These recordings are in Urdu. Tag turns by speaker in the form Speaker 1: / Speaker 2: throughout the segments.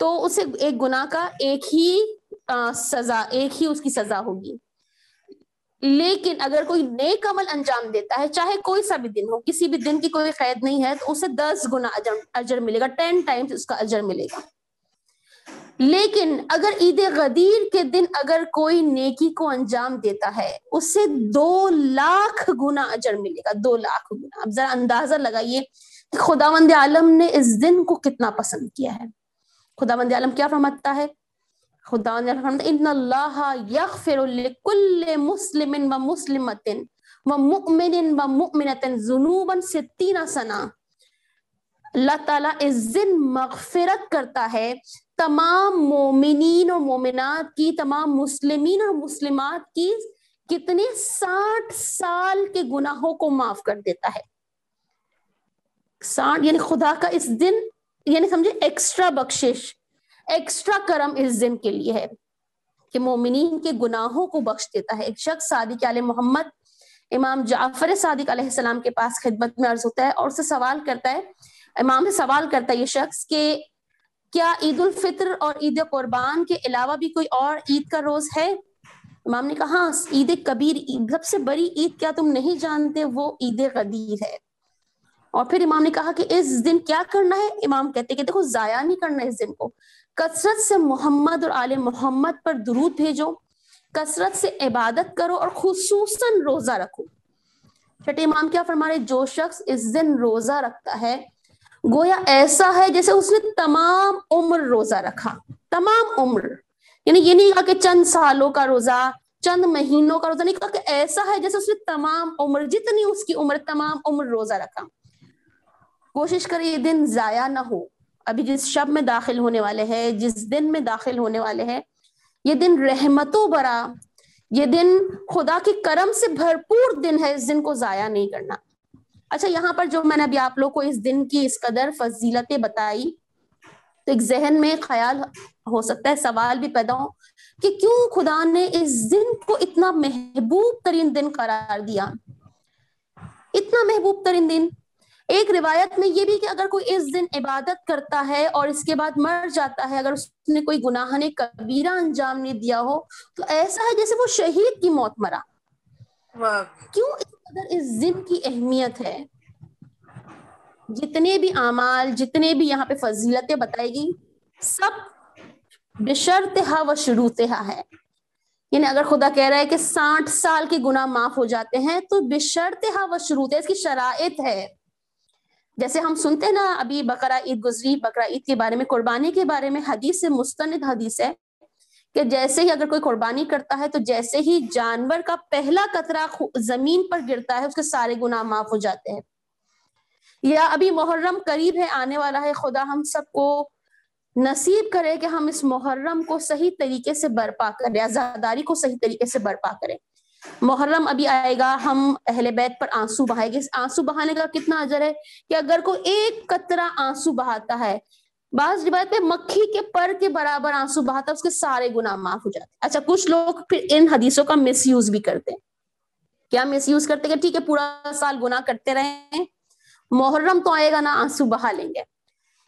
Speaker 1: تو اسے ایک گناہ کا ایک ہی سزا، ایک ہی اس کی سزا ہوگی. لیکن اگر کوئی نیک عمل انجام دیتا ہے، چاہے کوئی سا بھی دن ہو، کسی بھی دن کی کوئی قید نہیں ہے، تو اسے 10 گنا اجر ملے گا، 10 ٹائمز اس کا اجر ملے گا. لیکن اگر عید غدیر کے دن اگر کوئی نیکی کو انجام دیتا ہے، اسے 2,00,000 گنا اجر ملے گا، 2,00,000 گنا. اب ذرا اندازہ لگائیے کہ خداوند عالم نے اس دن کو کتنا پسند کیا ہے. خداوند عالم کیا فرماتا ہے؟ خداوند عالم فرماتا ہے ان اللہ یغفر لکل مسلم و مسلمۃ و مؤمن و مؤمنۃ ذنوبا 60 سنہ. اللہ تعالیٰ اس دن مغفرت کرتا ہے تمام مومنین اور مومنات کی، تمام مسلمین اور مسلمات کی کتنے 60 سال کے گناہوں کو معاف کر دیتا ہے. 60 یعنی خدا کا اس دن یعنی سمجھے ایکسٹرا بخشش، ایکسٹرا کرم اس دن کے لیے ہے کہ مومنین کے گناہوں کو بخش دیتا ہے. ایک شخص صادق علیہ محمد امام جعفر صادق علیہ السلام کے پاس خدمت میں عرض ہوتا ہے اور اسے سوال کرتا ہے، امام سے سوال کرتا ہے یہ شخص کہ کیا عید الفطر اور عید قربان کے علاوہ بھی کوئی اور عید کا روز ہے؟ امام نے کہا ہاں، عید کبیر، سب سے بڑی عید کیا تم نہیں جانتے؟ وہ عید غدیر ہے. اور پھر امام نے کہا کہ اس دن کیا کرنا ہے؟ امام کہتے کہ دیکھو ضائع نہیں کرنا اس دن کو، کثرت سے محمد اور آل محمد پر درود بھیجو، کثرت سے عبادت کرو اور خصوصاً روزہ رکھو. چھٹے امام کیا فرما رہے؟ جو شخص اس دن روزہ رکھتا ہے گویا ایسا ہے جیسے اس نے تمام عمر روزہ رکھا، تمام عمر. یعنی یہ نہیں کہا کہ چند سالوں کا روزہ، چند مہینوں کا روزہ، نہیں کہا کہ ایسا ہے جیسے اس نے تمام عمر، جتنی اس کی عمر، تمام عمر روزہ رکھا. کوشش کرے یہ دن ضائع نہ ہو. ابھی جس شب میں داخل ہونے والے ہیں، جس دن میں داخل ہونے والے ہیں، یہ دن رحمتوں بھرا، یہ دن خدا کے کرم سے بھرپور دن ہے. اس دن کو ضائع نہیں کرنا. اچھا، یہاں پر جو میں نے ابھی آپ لوگ کو اس دن کی اس قدر فضیلتیں بتائی، تو ایک ذہن میں خیال ہو سکتا ہے، سوال بھی پیدا ہو کہ کیوں خدا نے اس دن کو اتنا محبوب ترین دن قرار دیا، اتنا محبوب ترین دن. ایک روایت میں یہ بھی کہ اگر کوئی اس دن عبادت کرتا ہے اور اس کے بعد مر جاتا ہے، اگر اس نے کوئی گناہ کبیرہ انجام نہیں دیا ہو، تو ایسا ہے جیسے وہ شہید کی موت مرا. کیوں اس قدر اس دن کی اہمیت ہے؟ جتنے بھی اعمال، جتنے بھی یہاں پہ فضیلتیں بتائی گئی، سب بشرطہا و شروطہا ہے. یعنی اگر خدا کہہ رہا ہے کہ 60 سال کے گناہ معاف ہو جاتے ہیں، تو بشرطہا و شروطہا، اس کی شرائط ہے. جیسے ہم سنتے ہیں نا، ابھی بقرہ عید گزری، بقرہ عید کے بارے میں، قربانی کے بارے میں حدیث سے مستند حدیث ہے کہ جیسے ہی اگر کوئی قربانی کرتا ہے تو جیسے ہی جانور کا پہلا قطرہ زمین پر گرتا ہے، اس کے سارے گناہ معاف ہو جاتے ہیں. یا ابھی محرم قریب ہے، آنے والا ہے، خدا ہم سب کو نصیب کرے کہ ہم اس محرم کو صحیح طریقے سے برپا کریں، عزاداری کو صحیح طریقے سے برپا کریں. محرم ابھی آئے گا، ہم اہل بیت پر آنسو بہائیں گے. اس آنسو بہانے کا کتنا اجر ہے کہ اگر کوئی ایک قطرہ آنسو بہاتا ہے، بعض روایت میں مکھی کے پر کے برابر آنسو بہاتا ہے، اس کے سارے گناہ معاف ہو جاتے ہیں. اچھا، کچھ لوگ پھر ان حدیثوں کا مس یوز بھی کرتے ہیں. کیا مس یوز کرتے کہ ٹھیک ہے پورا سال گناہ کرتے رہیں، محرم تو آئے گا نا، آنسو بہا لیں گے.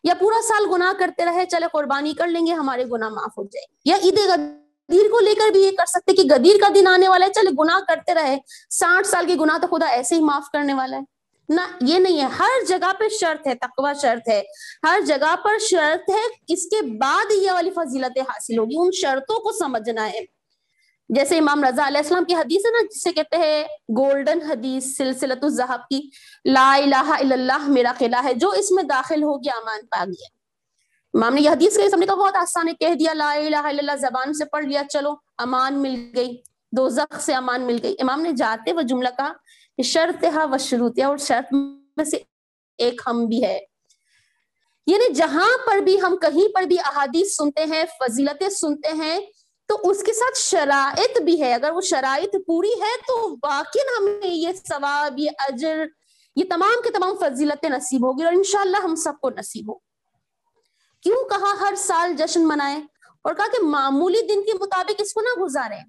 Speaker 1: یا پورا سال گناہ کرتے رہے، چلے قربانی کر لیں گے، ہمارے گناہ معاف ہو جائے. یا عید غدیر کو لے کر بھی یہ کر سکتے کہ غدیر کا دن آنے والا ہے، چلے گناہ کرتے رہے، 60 سال کے گناہ تو خدا ایسے ہی معاف کرنے والا ہے. نہ، یہ نہیں ہے. ہر جگہ پہ شرط ہے، تقوی شرط ہے، ہر جگہ پر شرط ہے. اس کے بعد یہ والی فضیلتیں حاصل ہوگی، ان شرطوں کو سمجھنا ہے. جیسے امام رضا علیہ السلام کی حدیث ہے نا، جسے کہتے ہیں گولڈن حدیث، سلسلۃ الذہب کی، لا الہ الا اللہ میرا قلعہ ہے، جو اس میں داخل ہو گیا امان پا گیا. امام نے یہ حدیث کہی، سب نے کہا بہت آسان ہے، کہہ دیا لا الہ الا اللہ، زبان سے پڑھ لیا، چلو امان مل گئی، دوزخ سے امان مل گئی. امام نے جاتے وہ جملہ کہا کہ شرطہا و شروطہا، اور شرط میں سے ایک ہم بھی ہے. یعنی جہاں پر بھی ہم کہیں پر بھی احادیث سنتے ہیں، فضیلتیں سنتے ہیں، تو اس کے ساتھ شرائط بھی ہے. اگر وہ شرائط پوری ہے تو واقعی ہمیں یہ ثواب، یہ اجر، یہ تمام کے تمام فضیلتیں نصیب ہوگی، اور انشاءاللہ ہم سب کو نصیب ہو. کیوں کہا ہر سال جشن منائیں، اور کہا کہ معمولی دن کے مطابق اس کو نہ گزاریں،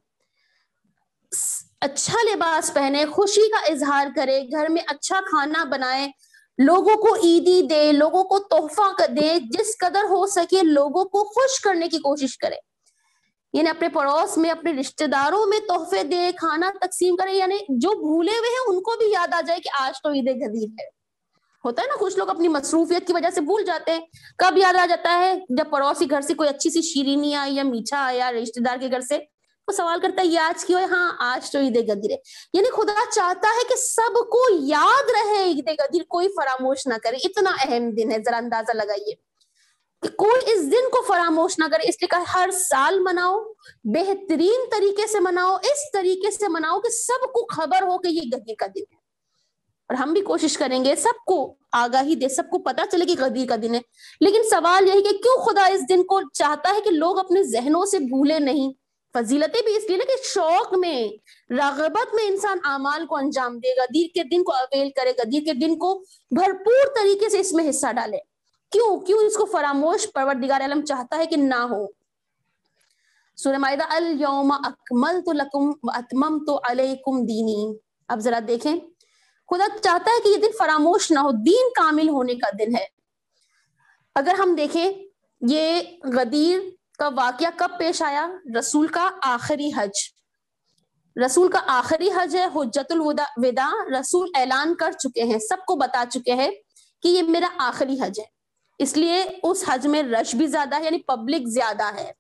Speaker 1: اچھا لباس پہنے، خوشی کا اظہار کرے، گھر میں اچھا کھانا بنائے، لوگوں کو عیدی دے, لوگوں کو تحفہ دے, جس قدر ہو سکے لوگوں کو خوش کرنے کی کوشش کرے. یعنی اپنے پڑوس میں, اپنے رشتہ داروں میں تحفے دے, کھانا تقسیم کرے, یعنی جو بھولے ہوئے ہیں ان کو بھی یاد آ جائے کہ آج تو عید غدیر ہے. ہوتا ہے نا, کچھ لوگ اپنی مصروفیت کی وجہ سے بھول جاتے ہیں. کب یاد آ جاتا ہے؟ جب پڑوسی گھر سے کوئی اچھی سی شیرینی آئی یا میٹھا آیا رشتہ دار کے گھر سے, وہ سوال کرتا ہے یہ آج کیوں ہے؟ ہاں آج تو عید غدیر ہے. یعنی خدا چاہتا ہے کہ سب کو یاد رہے عید غدیر, کوئی فراموش نہ کرے. اتنا اہم دن ہے, ذرا اندازہ لگائیے کہ کوئی اس دن کو فراموش نہ کرے. اس لیے کہ ہر سال مناؤ, بہترین طریقے سے مناؤ, اس طریقے سے مناؤ کہ سب کو خبر ہو کہ یہ غدیر کا دن ہے. اور ہم بھی کوشش کریں گے سب کو آگاہی دے, سب کو پتا چلے کہ غدیر کا دن ہے. لیکن سوال یہی کہ کیوں خدا اس دن کو چاہتا ہے کہ لوگ اپنے ذہنوں سے بھولے نہیں. فضیلتیں بھی اس لیے کہ شوق میں, رغبت میں انسان اعمال کو انجام دے, غدیر کے دن کو اویل کرے, غدیر کے دن کو بھرپور طریقے سے اس میں حصہ ڈالے. کیوں اس کو فراموش پروردگار عالم چاہتا ہے کہ نہ ہو. سورہ مائدہ الیوم اکملت لکم واتممت علیکم دینی. اب ذرا دیکھیں, خدا چاہتا ہے کہ یہ دن فراموش نہ ہو, دین کامل ہونے کا دن ہے. اگر ہم دیکھیں یہ غدیر کا واقعہ کب پیش آیا؟ رسول کا آخری حج. رسول کا آخری حج ہے حجۃ الوداع. رسول اعلان کر چکے ہیں, سب کو بتا چکے ہیں کہ یہ میرا آخری حج ہے. اس لیے اس حج میں رش بھی زیادہ ہے, یعنی پبلک زیادہ ہے.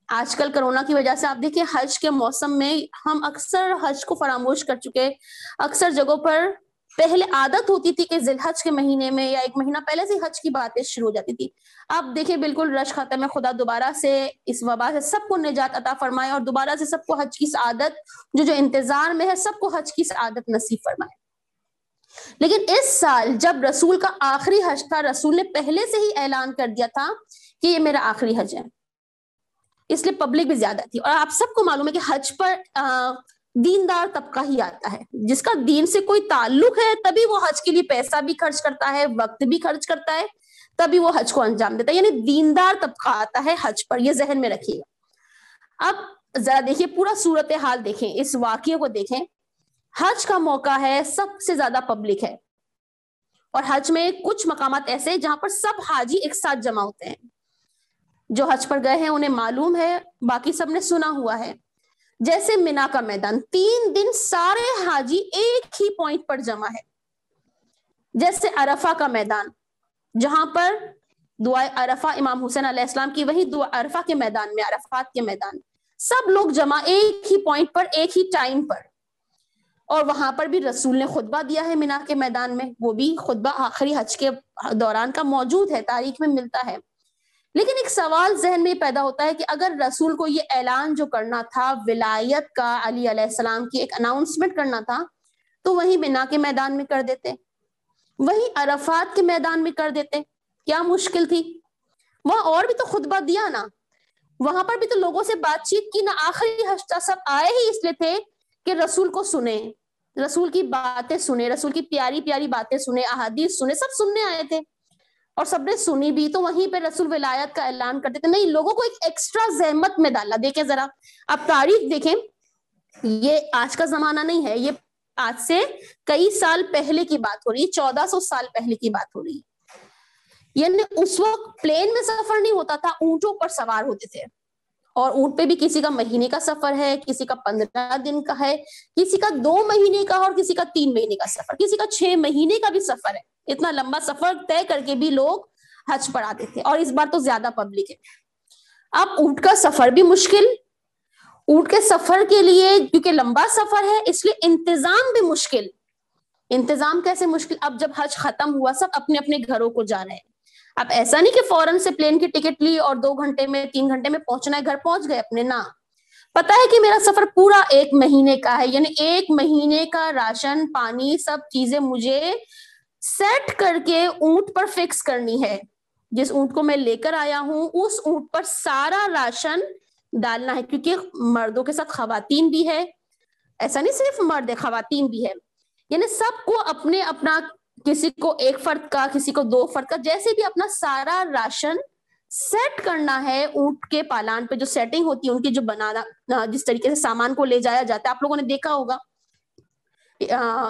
Speaker 1: آج کل کرونا کی وجہ سے آپ دیکھیں حج کے موسم میں ہم اکثر حج کو فراموش کر چکے. اکثر جگہوں پر پہلے عادت ہوتی تھی کہ ذی الحج کے مہینے میں یا ایک مہینہ پہلے سے حج کی باتیں شروع ہو جاتی تھی. اب دیکھیں بالکل رش ختم ہے. خدا دوبارہ سے اس وبا سے سب کو نجات عطا فرمائے, اور دوبارہ سے سب کو حج کی سعادت, جو انتظار میں ہے سب کو حج کی سعادت نصیب فرمائے. لیکن اس سال جب رسول کا آخری حج تھا, رسول نے پہلے سے ہی اعلان کر دیا تھا کہ یہ میرا آخری حج ہے. اس لیے پبلک بھی زیادہ تھی. اور آپ سب کو معلوم ہے کہ حج پر دیندار طبقہ ہی آتا ہے, جس کا دین سے کوئی تعلق ہے تبھی وہ حج کے لیے پیسہ بھی خرچ کرتا ہے, وقت بھی خرچ کرتا ہے, تبھی وہ حج کو انجام دیتا ہے. یعنی دیندار طبقہ آتا ہے حج پر, یہ ذہن میں رکھیے گا. اب ذرا دیکھیے پورا صورتحال دیکھیں, اس واقعے کو دیکھیں. حج کا موقع ہے, سب سے زیادہ پبلک ہے, اور حج میں کچھ مقامات ایسے ہیں جہاں پر سب حاجی ایک ساتھ جمع ہوتے ہیں. جو حج پر گئے ہیں انہیں معلوم ہے, باقی سب نے سنا ہوا ہے. جیسے منا کا میدان, 3 دن سارے حاجی ایک ہی پوائنٹ پر جمع ہے. جیسے عرفہ کا میدان, جہاں پر دعائے عرفہ امام حسین علیہ السلام کی, وہی دعا عرفہ کے میدان میں, عرفات کے میدان, سب لوگ جمع ایک ہی پوائنٹ پر, ایک ہی ٹائم پر. اور وہاں پر بھی رسول نے خطبہ دیا ہے منا کے میدان میں, وہ بھی خطبہ آخری حج کے دوران کا موجود ہے, تاریخ میں ملتا ہے. لیکن ایک سوال ذہن میں پیدا ہوتا ہے کہ اگر رسول کو یہ اعلان جو کرنا تھا ولایت کا, علی علیہ السلام کی ایک اناؤنسمنٹ کرنا تھا, تو وہیں منا کے میدان میں کر دیتے, وہیں عرفات کے میدان میں کر دیتے. کیا مشکل تھی؟ وہاں اور بھی تو خطبہ دیا نا, وہاں پر بھی تو لوگوں سے بات چیت کی نا. آخری حج سب آئے ہی اس لیے تھے کہ رسول کو سنیں, رسول کی باتیں سنیں, رسول کی پیاری پیاری باتیں سنیں, احادیث سنیں, سب سننے آئے تھے. اور سب نے سنی بھی, تو وہیں پہ رسول ولایت کا اعلان کرتے تھے. نہیں, لوگوں کو ایک ایکسٹرا زحمت میں ڈالا. دیکھیں ذرا, اب تاریخ دیکھیں, یہ آج کا زمانہ نہیں ہے, یہ آج سے کئی سال پہلے کی بات ہو رہی ہے, 1400 سال پہلے کی بات ہو رہی ہے. یعنی اس وقت پلین میں سفر نہیں ہوتا تھا, اونٹوں پر سوار ہوتے تھے. اور اونٹ پہ بھی کسی کا مہینے کا سفر ہے, کسی کا 15 دن کا ہے, کسی کا 2 مہینے کا, اور کسی کا 3 مہینے کا سفر, کسی کا 6 مہینے کا بھی سفر ہے. اتنا لمبا سفر طے کر کے بھی لوگ حج پر آتے تھے, اور اس بار تو زیادہ پبلک ہے. اب اونٹ کا سفر بھی مشکل, اونٹ کے سفر کے لیے کیونکہ لمبا سفر ہے اس لیے انتظام بھی مشکل. انتظام کیسے مشکل؟ اب جب حج ختم ہوا سب اپنے اپنے گھروں کو جا رہے ہیں. اب ایسا نہیں کہ فوراً سے پلین کی ٹکٹ لی اور 2 گھنٹے میں 3 گھنٹے میں پہنچنا ہے, گھر پہنچ گئے اپنے, نہ, پتا ہے کہ میرا سفر پورا 1 مہینے کا ہے, یعنی 1 مہینے کا راشن پانی سب چیزیں مجھے سیٹ کر کے اونٹ پر فکس کرنی ہے. جس اونٹ کو میں لے کر آیا ہوں اس اونٹ پر سارا راشن ڈالنا ہے, کیونکہ مردوں کے ساتھ خواتین بھی ہے, ایسا نہیں صرف مرد ہے, خواتین بھی ہے. یعنی سب کو اپنے اپنا, کسی کو 1 فرد کا, کسی کو 2 فرد کا, جیسے بھی اپنا سارا راشن سیٹ کرنا ہے. اونٹ کے پالان پہ جو سیٹنگ ہوتی ہے ان کی, جو بنانا, جس طریقے سے سامان کو لے جایا جاتا ہے, آپ لوگوں نے دیکھا ہوگا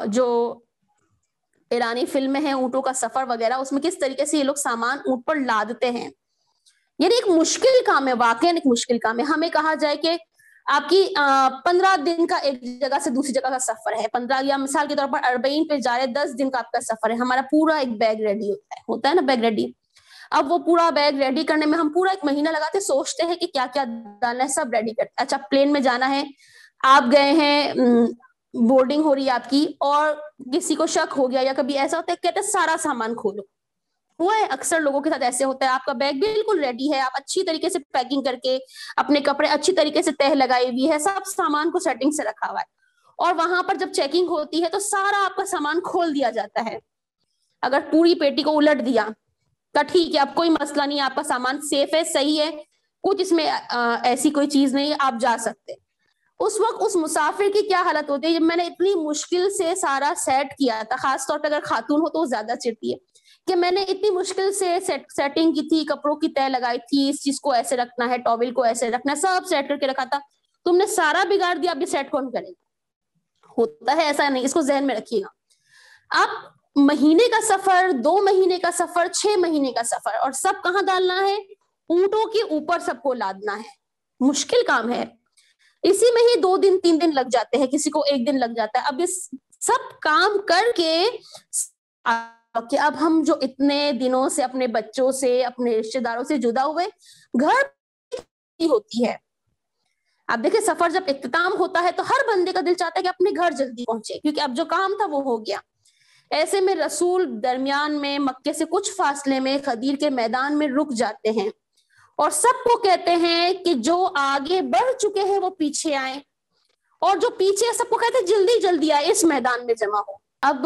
Speaker 1: جو ایرانی فلم میں ہے اونٹوں کا سفر وغیرہ، اس میں کس طریقے سے یہ لوگ سامان اونٹ پر لادتے ہیں. یعنی ایک مشکل کام ہے، واقعی ایک مشکل کام ہے. ہمیں کہا جائے کہ آپ کی 15 دن کا ایک جگہ سے دوسری جگہ کا سفر ہے، 15 یا مثال کے طور پر 40 پہ جا رہے 10 دن کا آپ کا سفر ہے، ہمارا پورا ایک بیگ ریڈی ہوتا ہے نا بیگ ریڈی. اب وہ پورا بیگ ریڈی کرنے میں ہم پورا ایک مہینہ لگاتے، سوچتے ہیں کہ کیا کیا ڈالنا ہے، سب ریڈی کرتے. اچھا پلین میں جانا ہے، آپ گئے ہیں، بورڈنگ ہو رہی ہے آپ کی، اور کسی کو شک ہو گیا یا کبھی ایسا ہوتا ہے کہتے ہیں سارا سامان کھولو. ہوا ہے اکثر لوگوں کے ساتھ ایسے ہوتا ہے، آپ کا بیگ بالکل ریڈی ہے، آپ اچھی طریقے سے پیکنگ کر کے اپنے کپڑے اچھی طریقے سے تہ لگائی ہوئی ہے، سب سامان کو سیٹنگ سے رکھا ہوا ہے، اور وہاں پر جب چیکنگ ہوتی ہے تو سارا آپ کا سامان کھول دیا جاتا ہے. اگر پوری پیٹی کو الٹ دیا تو ٹھیک ہے، اب کوئی مسئلہ نہیں، آپ کا سامان سیف ہے، صحیح ہے، کچھ اس میں ایسی کوئی چیز نہیں ہے، آپ جا سکتے. اس وقت اس مسافر کی کیا حالت ہوتی ہے؟ جب میں نے اتنی مشکل سے سارا سیٹ کیا تھا، خاص طور پہ اگر خاتون ہو تو وہ زیادہ چڑتی ہے کہ میں نے اتنی مشکل سے سیٹنگ کی تھی، کپڑوں کی تہ لگائی تھی، اس چیز کو ایسے رکھنا ہے، ٹاول کو ایسے رکھنا ہے، سب سیٹ کر کے رکھا تھا، تم نے سارا بگاڑ دیا، اب یہ سیٹ کون کرے گا؟ ہوتا ہے ایسا نہیں، اس کو ذہن میں رکھیے گا. آپ مہینے کا سفر، 2 مہینے کا سفر، 6 مہینے کا سفر، اور سب کہاں ڈالنا ہے؟ اونٹوں کے اوپر سب کو لادنا ہے. مشکل کام ہے، اسی میں ہی 2 دن 3 دن لگ جاتے ہیں، کسی کو 1 دن لگ جاتا ہے. اب اس سب کام کر کے کہ اب ہم جو اتنے دنوں سے اپنے بچوں سے، اپنے رشتے داروں سے جدا ہوئے، گھر ہوتی ہے. اب دیکھیں سفر جب اختتام ہوتا ہے تو ہر بندے کا دل چاہتا ہے کہ اپنے گھر جلدی پہنچے، کیونکہ اب جو کام تھا وہ ہو گیا. ایسے میں رسول درمیان میں مکے سے کچھ فاصلے میں غدیر کے میدان میں رک جاتے ہیں اور سب کو کہتے ہیں کہ جو آگے بڑھ چکے ہیں وہ پیچھے آئیں، اور جو پیچھے سب کو کہتے ہیں جلدی جلدی آئے، اس میدان میں جمع ہو. اب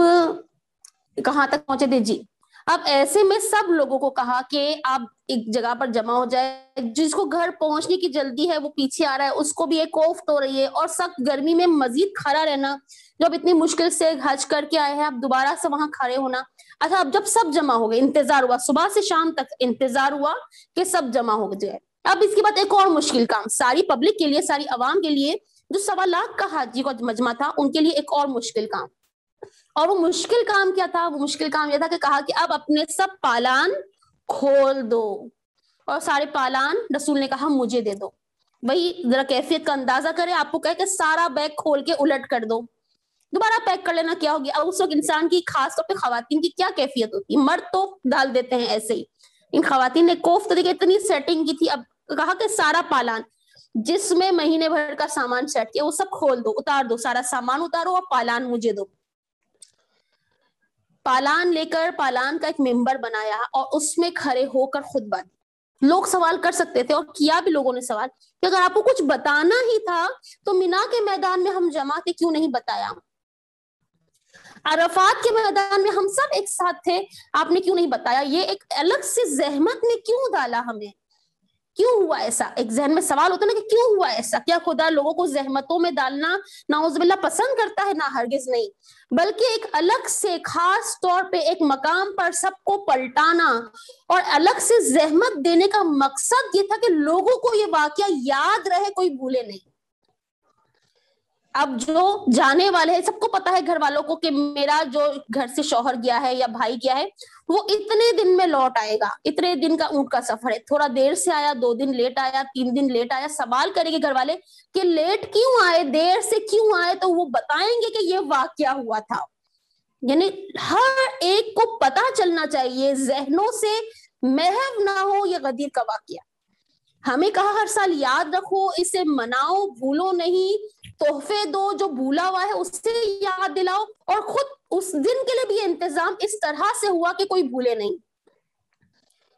Speaker 1: کہاں تک پہنچے تھے جی؟ اب ایسے میں سب لوگوں کو کہا کہ آپ ایک جگہ پر جمع ہو جائے، جس کو گھر پہنچنے کی جلدی ہے وہ پیچھے آ رہا ہے، اس کو بھی ایک کوفت ہو رہی ہے، اور سخت گرمی میں مزید کھڑا رہنا، جب اتنی مشکل سے حج کر کے آئے ہیں اب دوبارہ سے وہاں کھڑے ہونا. اچھا اب جب سب جمع ہو گئے، انتظار ہوا، صبح سے شام تک انتظار ہوا کہ سب جمع ہو جائے. اب اس کے بعد ایک اور مشکل کام ساری پبلک کے لیے، ساری عوام کے لیے، جو 1.25 لاکھ کا حاجی کا مجمع تھا، ان کے لیے ایک اور مشکل کام. اور وہ مشکل کام کیا تھا؟ وہ مشکل کام یہ تھا کہ کہا کہ اب اپنے سب پالان کھول دو، اور سارے پالان رسول نے کہا مجھے دے دو. وہی ذرا کیفیت کا اندازہ کرے، آپ کو کہے کہ سارا بیگ کھول کے الٹ کر دو، دوبارہ پیک کر لینا، کیا ہوگی؟ اب اس وقت انسان کی، خاص طور پہ خواتین کی کیا کیفیت ہوتی ہے؟ مرد تو ڈال دیتے ہیں ایسے ہی، ان خواتین نے کوف طریقے اتنی سیٹنگ کی تھی. اب کہا کہ سارا پالان جس میں مہینے بھر کا سامان سیٹ کیا وہ سب کھول دو، اتار دو، سارا سامان اتارو اور پالان مجھے دو. پالان لے کر پالان کا ایک ممبر بنایا اور اس میں کھڑے ہو کر خطبہ دیا. لوگ سوال کر سکتے تھے، اور کیا بھی لوگوں نے سوال، کہ اگر آپ کو کچھ بتانا ہی تھا تو مینا کے میدان میں ہم جمع تھے، کیوں نہیں بتایا؟ عرفات کے میدان میں ہم سب ایک ساتھ تھے، آپ نے کیوں نہیں بتایا؟ یہ ایک الگ سے زحمت میں کیوں ڈالا ہمیں؟ کیوں ہوا ایسا؟ ایک ذہن میں سوال ہوتا ہے نا کہ کیوں ہوا ایسا؟ کیا خدا لوگوں کو زحمتوں میں ڈالنا نعوذ باللہ پسند کرتا ہے؟ نہ، ہرگز نہیں. بلکہ ایک الگ سے خاص طور پہ ایک مقام پر سب کو پلٹانا اور الگ سے زحمت دینے کا مقصد یہ تھا کہ لوگوں کو یہ واقعہ یاد رہے، کوئی بھولے نہیں. اب جو جانے والے ہیں سب کو پتا ہے، گھر والوں کو، کہ میرا جو گھر سے شوہر گیا ہے یا بھائی گیا ہے وہ اتنے دن میں لوٹ آئے گا، اتنے دن کا اونٹ کا سفر ہے، تھوڑا دیر سے آیا، 2 دن لیٹ آیا، 3 دن لیٹ آیا، سوال کریں گے گھر والے کہ لیٹ کیوں آئے، دیر سے کیوں آئے، تو وہ بتائیں گے کہ یہ واقعہ ہوا تھا. یعنی ہر ایک کو پتا چلنا چاہیے، ذہنوں سے محو نہ ہو یہ غدیر کا واقعہ. ہمیں کہا ہر سال یاد رکھو، اسے مناؤ، بھولو نہیں، تحفے دو، جو بھولا ہوا ہے اس سے یاد دلاؤ، اور خود اس دن کے لیے بھی یہ انتظام اس طرح سے ہوا کہ کوئی بھولے نہیں.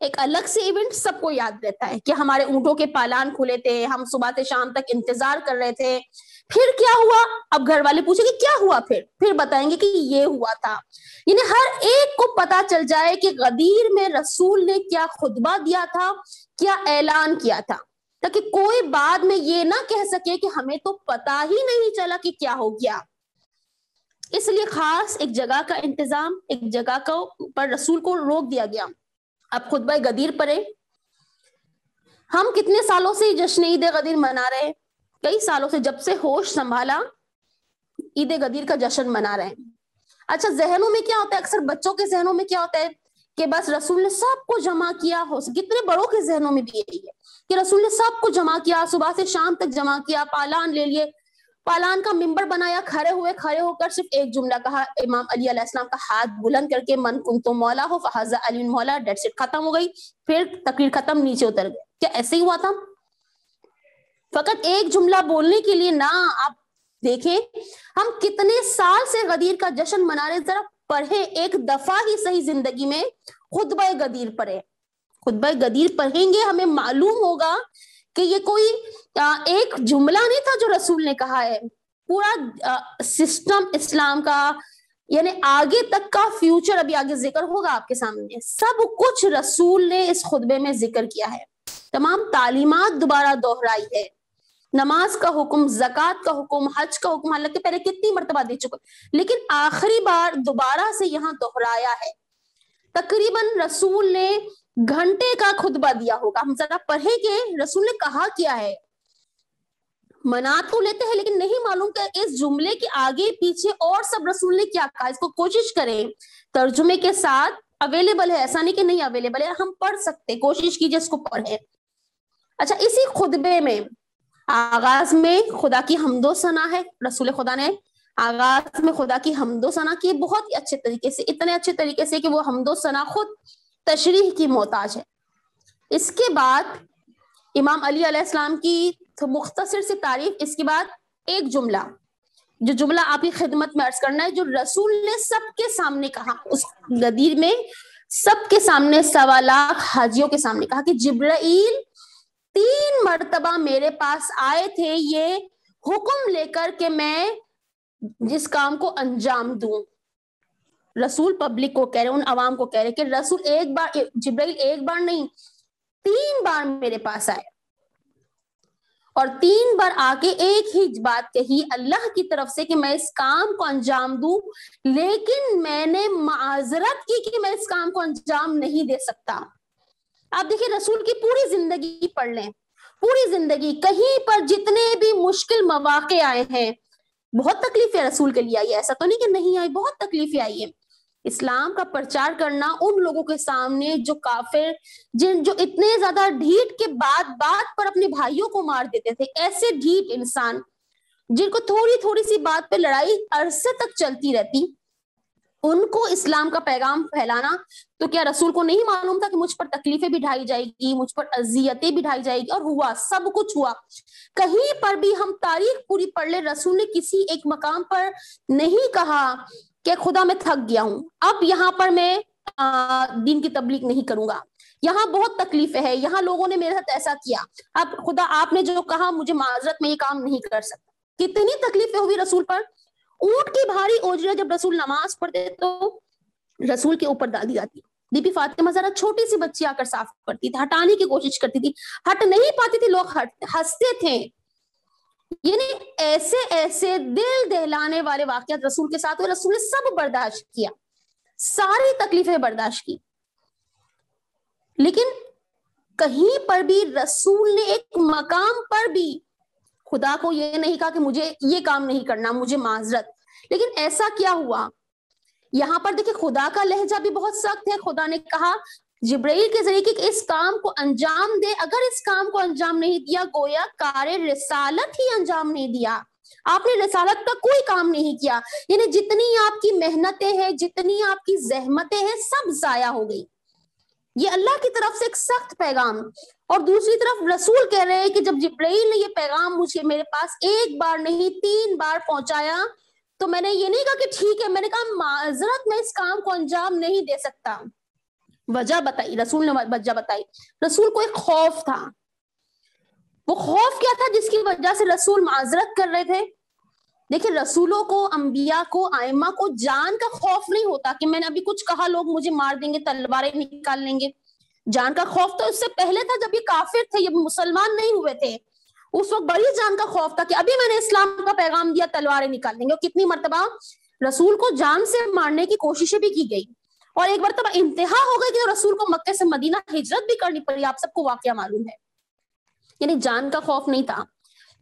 Speaker 1: ایک الگ سے ایونٹ سب کو یاد رہتا ہے کہ ہمارے اونٹوں کے پالان کھلے تھے، ہم صبح سے شام تک انتظار کر رہے تھے. پھر کیا ہوا؟ اب گھر والے پوچھیں گے کیا ہوا، پھر بتائیں گے کہ یہ ہوا تھا. یعنی ہر ایک کو پتا چل جائے کہ غدیر میں رسول نے کیا خطبہ دیا تھا، کیا اعلان کیا تھا، تاکہ کوئی بعد میں یہ نہ کہہ سکے کہ ہمیں تو پتا ہی نہیں چلا کہ کیا ہو گیا. اس لیے خاص ایک جگہ کا انتظام، ایک جگہ پر رسول کو روک دیا گیا. اب خطبہ غدیر پڑھے. ہم کتنے سالوں سے جشن عید غدیر منا رہے ہیں؟ کئی سالوں سے، جب سے ہوش سنبھالا عید غدیر کا جشن منا رہے ہیں. اچھا ذہنوں میں کیا ہوتا ہے, اکثر بچوں کے ذہنوں میں کیا ہوتا ہے کہ بس رسول نے سب کو جمع کیا, ہو کتنے بڑوں کے ذہنوں میں بھی یہی ہے کہ رسول نے سب کو جمع کیا, صبح سے شام تک جمع کیا, پالان لے لیے, پالان کا ممبر بنایا, کھڑے ہو کر صرف ایک جملہ کہا, امام علی علیہ السلام کا ہاتھ بلند کر کے من کنتم مولا ہو فہذا علی مولا, دیٹس اٹ, ختم ہو گئی, پھر تقریر ختم, نیچے اتر گئے. کیا ایسے ہی ہوا تھا؟ فقط ایک جملہ بولنے کے لیے نہ. آپ دیکھیں ہم کتنے سال سے غدیر کا جشن منا رہے, ذرا پڑھیں ایک دفعہ ہی صحیح زندگی میں خطبہ غدیر پڑھیں, خطبہ غدیر پڑھیں گے ہمیں معلوم ہوگا کہ یہ کوئی ایک جملہ نہیں تھا جو رسول نے کہا ہے, پورا سسٹم اسلام کا, یعنی آگے تک کا فیوچر ابھی آگے ذکر ہوگا آپ کے سامنے, سب کچھ رسول نے اس خطبے میں ذکر کیا ہے, تمام تعلیمات دوبارہ دہرائی ہے, نماز کا حکم, زکوٰۃ کا حکم, حج کا حکم, حالانکہ پہلے کتنی مرتبہ دے چکے, لیکن آخری بار دوبارہ سے یہاں دہرایا ہے. تقریباً رسول نے گھنٹے کا خطبہ دیا ہوگا, ہم ذرا پڑھیں کہ رسول نے کہا کیا ہے. منا تو لیتے ہیں لیکن نہیں معلوم کہ اس جملے کے آگے پیچھے اور سب رسول نے کیا کہا. اس کو کوشش کریں ترجمے کے ساتھ, اویلیبل ہے, ایسا نہیں کہ نہیں اویلیبل ہے, ہم پڑھ سکتے, کوشش کیجئے اس کو پڑھیں. اچھا اسی خطبے میں آغاز میں خدا کی حمد و ثنا ہے, رسول خدا نے آغاز میں خدا کی حمد و ثنا کی بہت ہی اچھے طریقے سے, اتنے اچھے طریقے سے کہ وہ حمد و ثنا خود تشریح کی محتاج ہے. اس کے بعد امام علی علیہ السلام کی مختصر سی تعریف, اس کے بعد ایک جملہ, جو جملہ آپ کی خدمت میں عرض کرنا ہے, جو رسول نے سب کے سامنے کہا, اس غدیر میں سب کے سامنے 1.25 لاکھ حاجیوں کے سامنے کہا کہ جبرائیل 3 مرتبہ میرے پاس آئے تھے یہ حکم لے کر کہ میں جس کام کو انجام دوں. رسول پبلک کو کہہ رہے, ان عوام کو کہہ رہے کہ رسول ایک بار, جبرائیل ایک بار نہیں 3 بار میرے پاس آئے, اور 3 بار آ کے ایک ہی بات کہی اللہ کی طرف سے کہ میں اس کام کو انجام دوں, لیکن میں نے معذرت کی کہ میں اس کام کو انجام نہیں دے سکتا. آپ دیکھیں رسول کی پوری زندگی پڑھ لیں, پوری زندگی کہیں پر جتنے بھی مشکل مواقع آئے ہیں, بہت تکلیفیں رسول کے لیے آئی ہے, ایسا تو نہیں کہ نہیں آئی, بہت تکلیفیں آئی ہیں. اسلام کا پرچار کرنا ان لوگوں کے سامنے جو کافر, جو اتنے زیادہ ڈھیٹ کے بات پر اپنے بھائیوں کو مار دیتے تھے, ایسے ڈھیٹ انسان جن کو تھوڑی تھوڑی سی بات پہ لڑائی عرصے تک چلتی رہتی, ان کو اسلام کا پیغام پھیلانا, تو کیا رسول کو نہیں معلوم تھا کہ مجھ پر تکلیفیں بھی ڈھائی جائے گی, مجھ پر اذیتیں بھی ڈھائی جائے گی, اور ہوا, سب کچھ ہوا. کہیں پر بھی ہم تاریخ پوری پڑھ لیں, رسول نے کسی ایک مقام پر نہیں کہا کہ خدا میں تھک گیا ہوں, اب یہاں پر میں دین کی تبلیغ نہیں کروں گا, یہاں بہت تکلیفیں ہے, یہاں لوگوں نے میرے ساتھ ایسا کیا, اب خدا آپ نے جو کہا مجھے معذرت, میں یہ کام نہیں کر سکتا. کتنی تکلیفیں ہوئی رسول پر. اونٹ کی بھاری اوجرے جب رسول نماز پڑھتے تو رسول کے اوپر ڈال دی جاتی, بی بی فاطمہ ذرا چھوٹی سی بچی آ کر صاف کرتی تھی, ہٹانے کی کوشش کرتی تھی, ہٹ نہیں پاتی تھی, لوگ ہنستے تھے. یعنی ایسے ایسے دل دہلانے والے واقعات رسول کے ساتھ ہوئے, رسول نے سب برداشت کیا, ساری تکلیفیں برداشت کی, لیکن کہیں پر بھی رسول نے ایک مقام پر بھی خدا کو یہ نہیں کہا کہ مجھے یہ کام نہیں کرنا, مجھے معذرت. لیکن ایسا کیا ہوا یہاں پر دیکھیں, خدا کا لہجہ بھی بہت سخت ہے. خدا نے کہا جبرائیل کے ذریعے کہ اس کام کو انجام دے, اگر اس کام کو انجام نہیں دیا گویا کار رسالت ہی انجام نہیں دیا, آپ نے رسالت کا کوئی کام نہیں کیا. یعنی جتنی آپ کی محنتیں ہیں, جتنی آپ کی زحمتیں ہیں, سب ضائع ہو گئی. یہ اللہ کی طرف سے ایک سخت پیغام. اور دوسری طرف رسول کہہ رہے ہیں کہ جب جبرائیل نے یہ پیغام میرے پاس 1 بار نہیں 3 بار پہنچایا, تو میں نے یہ نہیں کہا کہ ٹھیک ہے, میں نے کہا معذرت, میں اس کام کو انجام نہیں دے سکتا. وجہ بتائی, رسول نے وجہ بتائی. رسول کو ایک خوف تھا. وہ خوف کیا تھا جس کی وجہ سے رسول معذرت کر رہے تھے؟ دیکھیں رسولوں کو, انبیاء کو, ائمہ کو جان کا خوف نہیں ہوتا کہ میں نے ابھی کچھ کہا لوگ مجھے مار دیں گے, تلواریں نکال لیں گے. جان کا خوف تو اس سے پہلے تھا, جب یہ کافر تھے, یہ مسلمان نہیں ہوئے تھے, اس وقت بڑی جان کا خوف تھا کہ ابھی میں نے اسلام کا پیغام دیا, تلواریں نکال لیں گے. اور کتنی مرتبہ رسول کو جان سے مارنے کی کوششیں بھی کی گئی, اور ایک مرتبہ انتہا ہو گئی کہ رسول کو مکے سے مدینہ ہجرت بھی کرنی پڑی. آپ سب کو واقعہ معلوم ہے. یعنی جان کا خوف نہیں تھا,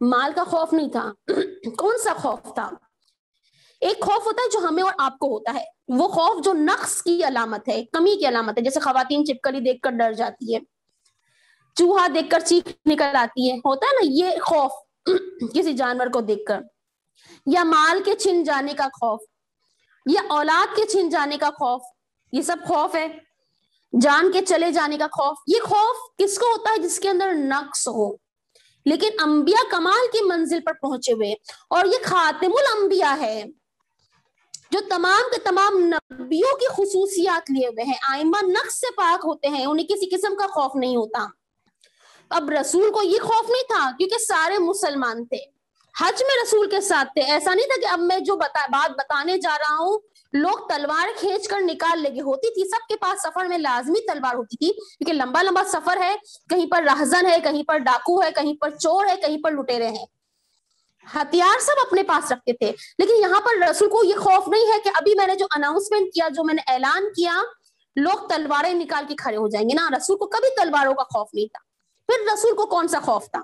Speaker 1: مال کا خوف نہیں تھا, کون سا خوف تھا؟ ایک خوف ہوتا ہے جو ہمیں اور آپ کو ہوتا ہے، وہ خوف جو نقص کی علامت ہے، کمی کی علامت ہے، جیسے خواتین چھپکلی دیکھ کر ڈر جاتی ہے، چوہا دیکھ کر چیخ نکل آتی ہے، ہوتا ہے نا یہ خوف کسی جانور کو دیکھ کر، یا مال کے چھن جانے کا خوف، یا اولاد کے چھن جانے کا خوف، یہ سب خوف ہے، جان کے چلے جانے کا خوف۔ یہ خوف کس کو ہوتا ہے؟ جس کے اندر نقص ہو۔ لیکن انبیاء کمال کی منزل پر پہنچے ہوئے، اور یہ خاتم الانبیاء ہے جو تمام کے تمام نبیوں کی خصوصیات لیے ہوئے ہیں، آئمہ نقص سے پاک ہوتے ہیں، انہیں کسی قسم کا خوف نہیں ہوتا۔ اب رسول کو یہ خوف نہیں تھا کیونکہ سارے مسلمان تھے، حج میں رسول کے ساتھ تھے، ایسا نہیں تھا کہ اب میں جو بات بتانے جا رہا ہوں لوگ تلوار کھینچ کر نکال لے گے، ہوتی تھی سب کے پاس، سفر میں لازمی تلوار ہوتی تھی کیونکہ لمبا لمبا سفر ہے، کہیں پر رہزن ہے، کہیں پر ڈاکو ہے، کہیں پر چور ہے، کہیں پر لٹیرے ہیں، ہتھیار سب اپنے پاس رکھتے تھے۔ لیکن یہاں پر رسول کو یہ خوف نہیں ہے کہ ابھی میں نے جو اناؤنسمنٹ کیا، جو میں نے اعلان کیا، لوگ تلواریں نکال کے کھڑے ہو جائیں گے، نا، رسول کو کبھی تلواروں کا خوف نہیں تھا۔ پھر رسول کو کون سا خوف تھا؟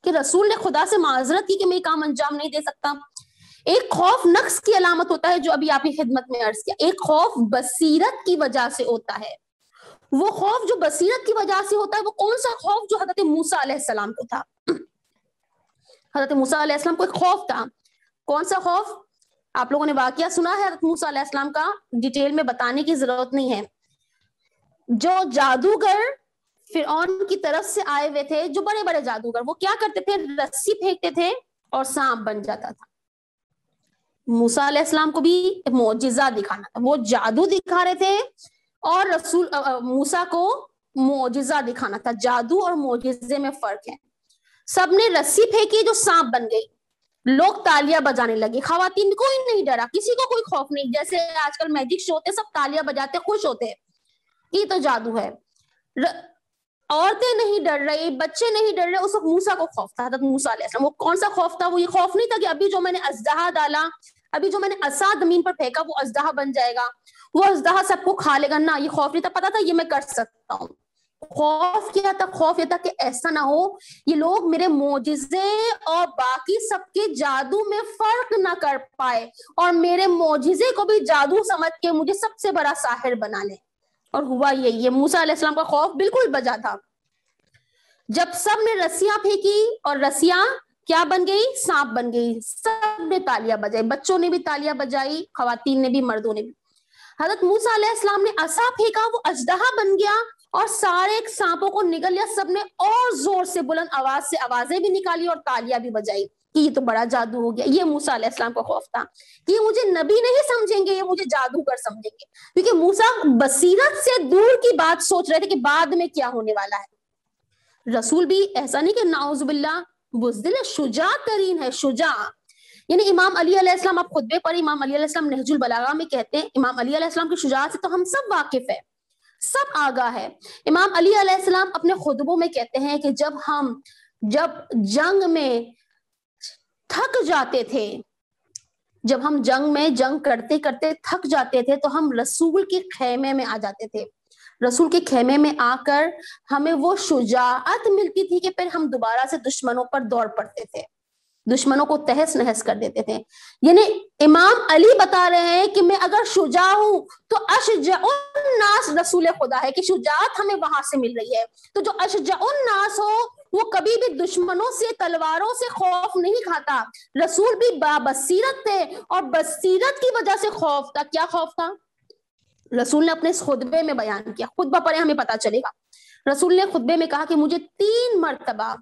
Speaker 1: کہ رسول نے خدا سے معذرت کی کہ میں یہ کام انجام نہیں دے سکتا۔ ایک خوف نقص کی علامت ہوتا ہے جو ابھی آپ کی خدمت میں عرض کیا، ایک خوف بصیرت کی وجہ سے ہوتا ہے۔ وہ خوف جو بصیرت کی وجہ سے ہوتا ہے وہ کون سا خوف؟ جو حضرت موسیٰ علیہ السلام کو تھا۔ حضرت موسیٰ علیہ السلام کو ایک خوف تھا، کون سا خوف؟ آپ لوگوں نے واقعہ سنا ہے حضرت موسیٰ علیہ السلام کا، ڈیٹیل میں بتانے کی ضرورت نہیں ہے۔ جو جادوگر فرعون کی طرف سے آئے ہوئے تھے، جو بڑے بڑے جادوگر، وہ کیا کرتے تھے؟ رسی پھینکتے تھے اور سانپ بن جاتا تھا۔ موسیٰ علیہ السلام کو بھی معجزہ دکھانا تھا، وہ جادو دکھا رہے تھے اور رسول موسیٰ کو معجزہ دکھانا تھا۔ جادو اور معجزے میں فرق ہے۔ سب نے رسی پھینکی جو سانپ بن گئی، لوگ تالیاں بجانے لگے، خواتین کوئی نہیں ڈرا، کسی کو کوئی خوف نہیں، جیسے آج کل میجک شو ہوتے سب تالیاں بجاتے خوش ہوتے، یہ تو جادو ہے۔ عورتیں نہیں ڈر رہی، بچے نہیں ڈر رہے، اس وقت موسیٰ کو خوف تھا، حضرت موسیٰ علیہ السلام۔ وہ کون سا خوف تھا؟ وہ یہ خوف نہیں تھا کہ ابھی جو میں نے اژدہا ڈالا، ابھی جو میں نے عصا زمین پر پھینکا وہ اژدہا بن جائے گا، وہ اژدہا سب کو کھا لے گا، نہ، یہ خوف نہیں تھا، پتا تھا یہ میں کر سکتا ہوں۔ خوف کیا تھا؟ خوف یہ تھا کہ ایسا نہ ہو یہ لوگ میرے معجزے اور باقی سب کے جادو میں فرق نہ کر پائے اور میرے معجزے کو بھی جادو سمجھ کے مجھے سب سے بڑا ساحر بنا لے۔ اور ہوا یہ موسیٰ علیہ السلام کا خوف بالکل بجا تھا۔ جب سب نے رسیاں پھینکی اور رسیاں کیا بن گئی؟ سانپ بن گئی، سب نے تالیاں بجائی، بچوں نے بھی تالیاں بجائی، خواتین نے بھی، مردوں نے بھی۔ حضرت موسیٰ علیہ السلام نے عصا پھینکا، وہ اژدہا بن گیا اور سارے سانپوں کو نگل لیا، سب نے اور زور سے بلند آواز سے آوازیں بھی نکالی اور تالیاں بھی بجائی کہ یہ تو بڑا جادو ہو گیا۔ یہ موسیٰ علیہ السلام کا خوف تھا کہ یہ مجھے نبی نہیں سمجھیں گے، یہ مجھے جادوگر سمجھیں گے، کیونکہ موسیٰ بصیرت سے دور کی بات سوچ رہے تھے کہ بعد میں کیا ہونے والا ہے۔ رسول بھی ایسا نہیں کہ نعوذ باللہ بزدل ہے، شجاع ترین ہے، شجاع۔ یعنی امام علی علیہ السلام، آپ خطبے پر امام علی علیہ السلام نہج البلاغہ میں کہتے ہیں، امام علی علیہ السلام کی شجاعت سے تو ہم سب واقف ہے، سب آگاہ ہے۔ امام علی علیہ السلام اپنے خطبوں میں کہتے ہیں کہ جب جنگ میں تھک جاتے تھے، جب ہم جنگ کرتے کرتے تھک جاتے تھے تو ہم رسول کے خیمے میں آ جاتے تھے، رسول کے خیمے میں آ کر ہمیں وہ شجاعت ملتی تھی کہ پھر ہم دوبارہ سے دشمنوں پر دوڑ پڑتے تھے، دشمنوں کو تہس نہس کر دیتے تھے۔ یعنی امام علی بتا رہے ہیں کہ میں اگر شجاع ہوں تو اشجع الناس رسول خدا ہے، کہ شجاعت ہمیں وہاں سے مل رہی ہے۔ تو جو اشجع الناس ہو وہ کبھی بھی دشمنوں سے، تلواروں سے خوف نہیں کھاتا۔ رسول بھی بصیرت تھے اور بصیرت کی وجہ سے خوف تھا۔ کیا خوف تھا؟ رسول نے اپنے اس خطبے میں بیان کیا، خطبہ پڑھیں ہمیں پتا چلے گا۔ رسول نے خطبے میں کہا کہ مجھے 3 مرتبہ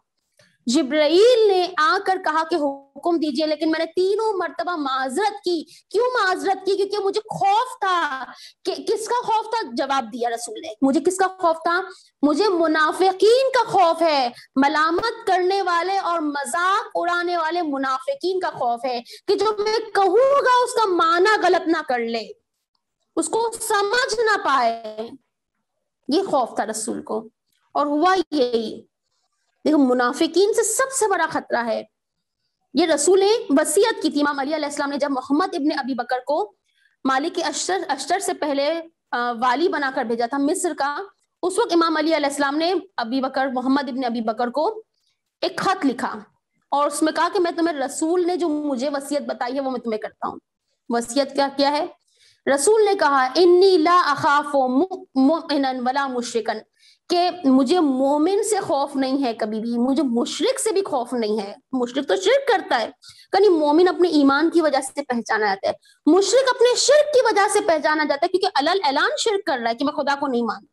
Speaker 1: جبرائیل نے آ کر کہا کہ حکم دیجئے، لیکن میں نے 3 مرتبہ معذرت کی۔ کیوں معذرت کی؟ کیونکہ مجھے خوف تھا۔ کہ کس کا خوف تھا؟ جواب دیا رسول نے، مجھے کس کا خوف تھا؟ مجھے منافقین کا خوف ہے، ملامت کرنے والے اور مذاق اڑانے والے منافقین کا خوف ہے، کہ جو میں کہوں گا اس کا معنی غلط نہ کر لے، اس کو سمجھ نہ پائے، یہ خوف تھا رسول کو۔ اور ہوا یہی۔ دیکھو منافقین سے سب سے بڑا خطرہ ہے، یہ رسول نے وصیت کی تھی امام علی علیہ السلام نے، جب محمد ابن ابی بکر کو مالک اشتر سے پہلے والی بنا کر بھیجا تھا مصر کا، اس وقت امام علی علیہ السلام نے محمد ابن ابی بکر کو ایک خط لکھا اور اس میں کہا کہ میں تمہیں رسول نے جو مجھے وصیت بتائی ہے وہ میں تمہیں کرتا ہوں. وصیت کیا ہے؟ رسول نے کہا انی لا اخاف مؤمنا ولا مشرکا، کہ مجھے مومن سے خوف نہیں ہے کبھی بھی، مجھے مشرک سے بھی خوف نہیں ہے. مشرک تو شرک کرتا ہے، یعنی مومن اپنے ایمان کی وجہ سے پہچانا جاتا ہے، مشرک اپنے شرک کی وجہ سے پہچانا جاتا ہے کیونکہ علل اعلان شرک کر رہا ہے کہ میں خدا کو نہیں مانتا.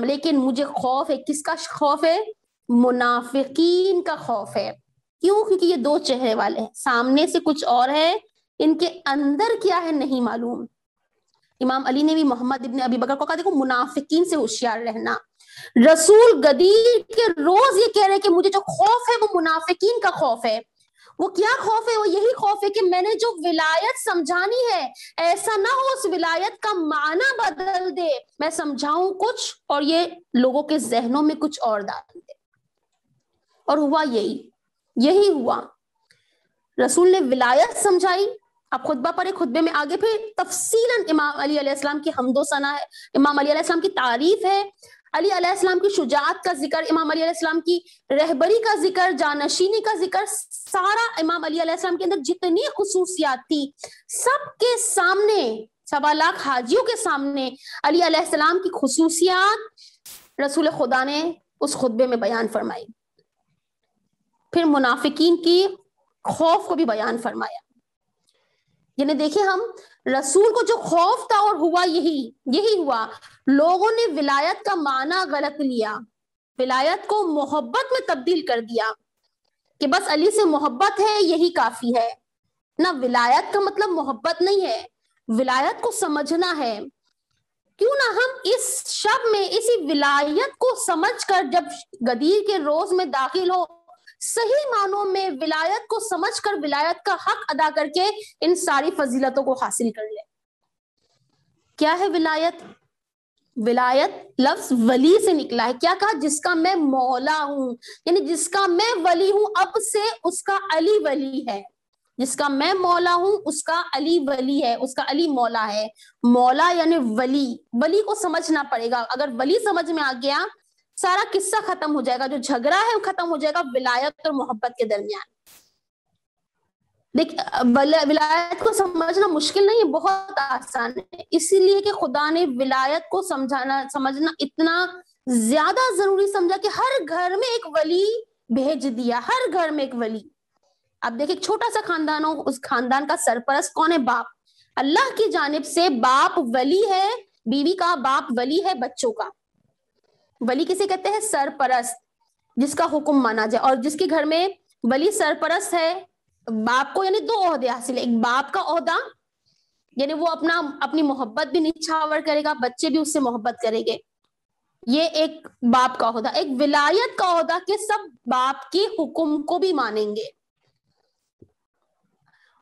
Speaker 1: لیکن مجھے خوف ہے، کس کا خوف ہے؟ منافقین کا خوف ہے. کیوں؟ کیونکہ یہ دو چہرے والے ہیں، سامنے سے کچھ اور ہے، ان کے اندر کیا ہے نہیں معلوم. امام علی نے بھی محمد ابن ابی بکر کو کہا دیکھو منافقین سے ہوشیار رہنا. رسول غدیر کے روز یہ کہہ رہے کہ مجھے جو خوف ہے وہ منافقین کا خوف ہے. وہ کیا خوف ہے؟ وہ یہی خوف ہے کہ میں نے جو ولایت سمجھانی ہے ایسا نہ ہو اس ولایت کا معنی بدل دے، میں سمجھاؤں کچھ اور یہ لوگوں کے ذہنوں میں کچھ اور ڈال دے. اور ہوا یہی ہوا. رسول نے ولایت سمجھائی، اب خطبہ پڑھے، خطبے میں آگے پھر تفصیلاً امام علی علیہ السلام کی حمد و ثنا ہے، امام علی علیہ السلام کی تعریف ہے، علی علیہ السلام کی شجاعت کا ذکر، امام علی علیہ السلام کی رہبری کا ذکر، جانشینی کا ذکر، سارا امام علی علیہ السلام کے اندر جتنی خصوصیات تھی سب کے سامنے، 1.25 لاکھ حاجیوں کے سامنے علی علیہ السلام کی خصوصیات رسول خدا نے اس خطبے میں بیان فرمائی. پھر منافقین کی خوف کو بھی بیان فرمایا. یعنی دیکھیں ہم رسول کو جو خوف تھا اور ہوا یہی ہوا. لوگوں نے ولایت کا معنی غلط لیا، ولایت کو محبت میں تبدیل کر دیا کہ بس علی سے محبت ہے یہی کافی ہے. نہ، ولایت کا مطلب محبت نہیں ہے، ولایت کو سمجھنا ہے. کیوں نہ ہم اس شب میں اسی ولایت کو سمجھ کر جب غدیر کے روز میں داخل ہو صحیح معنوں میں ولایت کو سمجھ کر ولایت کا حق ادا کر کے ان ساری فضیلتوں کو حاصل کر لیں. کیا ہے ولایت؟ ولایت لفظ ولی سے نکلا ہے. کیا کہا؟ جس کا میں مولا ہوں، یعنی جس کا میں ولی ہوں اب سے اس کا علی ولی ہے. جس کا میں مولا ہوں اس کا علی ولی ہے، اس کا علی مولا ہے. مولا یعنی ولی کو سمجھنا پڑے گا. اگر ولی سمجھ میں آ گیا سارا قصہ ختم ہو جائے گا، جو جھگڑا ہے وہ ختم ہو جائے گا ولایت اور محبت کے درمیان. دیکھ، ولایت کو سمجھنا مشکل نہیں ہے، بہت آسان ہے. اسی لیے کہ خدا نے ولایت کو سمجھنا اتنا زیادہ ضروری سمجھا کہ ہر گھر میں ایک ولی بھیج دیا، ہر گھر میں ایک ولی. اب دیکھیں چھوٹا سا خاندان ہو، اس خاندان کا سرپرست کون ہے؟ باپ. اللہ کی جانب سے باپ ولی ہے، بیوی کا باپ ولی ہے بچوں کا. ولی کسے کہتے ہیں؟ سرپرست، جس کا حکم مانا جائے. اور جس کے گھر میں ولی سرپرست ہے، باپ کو یعنی 2 عہدے حاصل ہے. ایک باپ کا عہدہ، یعنی وہ اپنی محبت بھی نچھاور کرے گا، بچے بھی اس سے محبت کریں گے، یہ ایک باپ کا عہدہ. ایک ولایت کا عہدہ کہ سب باپ کے حکم کو بھی مانیں گے.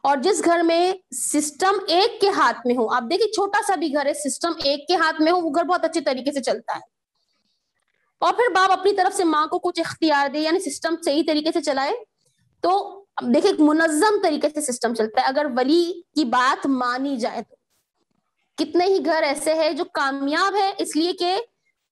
Speaker 1: اور جس گھر میں سسٹم ایک کے ہاتھ میں ہو، آپ دیکھیں چھوٹا سا بھی گھر ہے، سسٹم ایک کے ہاتھ میں ہو، وہ گھر بہت اچھے طریقے سے چلتا ہے. اور پھر باپ اپنی طرف سے ماں کو کچھ اختیار دے، یعنی سسٹم صحیح طریقے سے چلائے، تو دیکھیں منظم طریقے سے سسٹم چلتا ہے. اگر ولی کی بات مانی جائے تو کتنے ہی گھر ایسے ہیں جو کامیاب ہے اس لیے کہ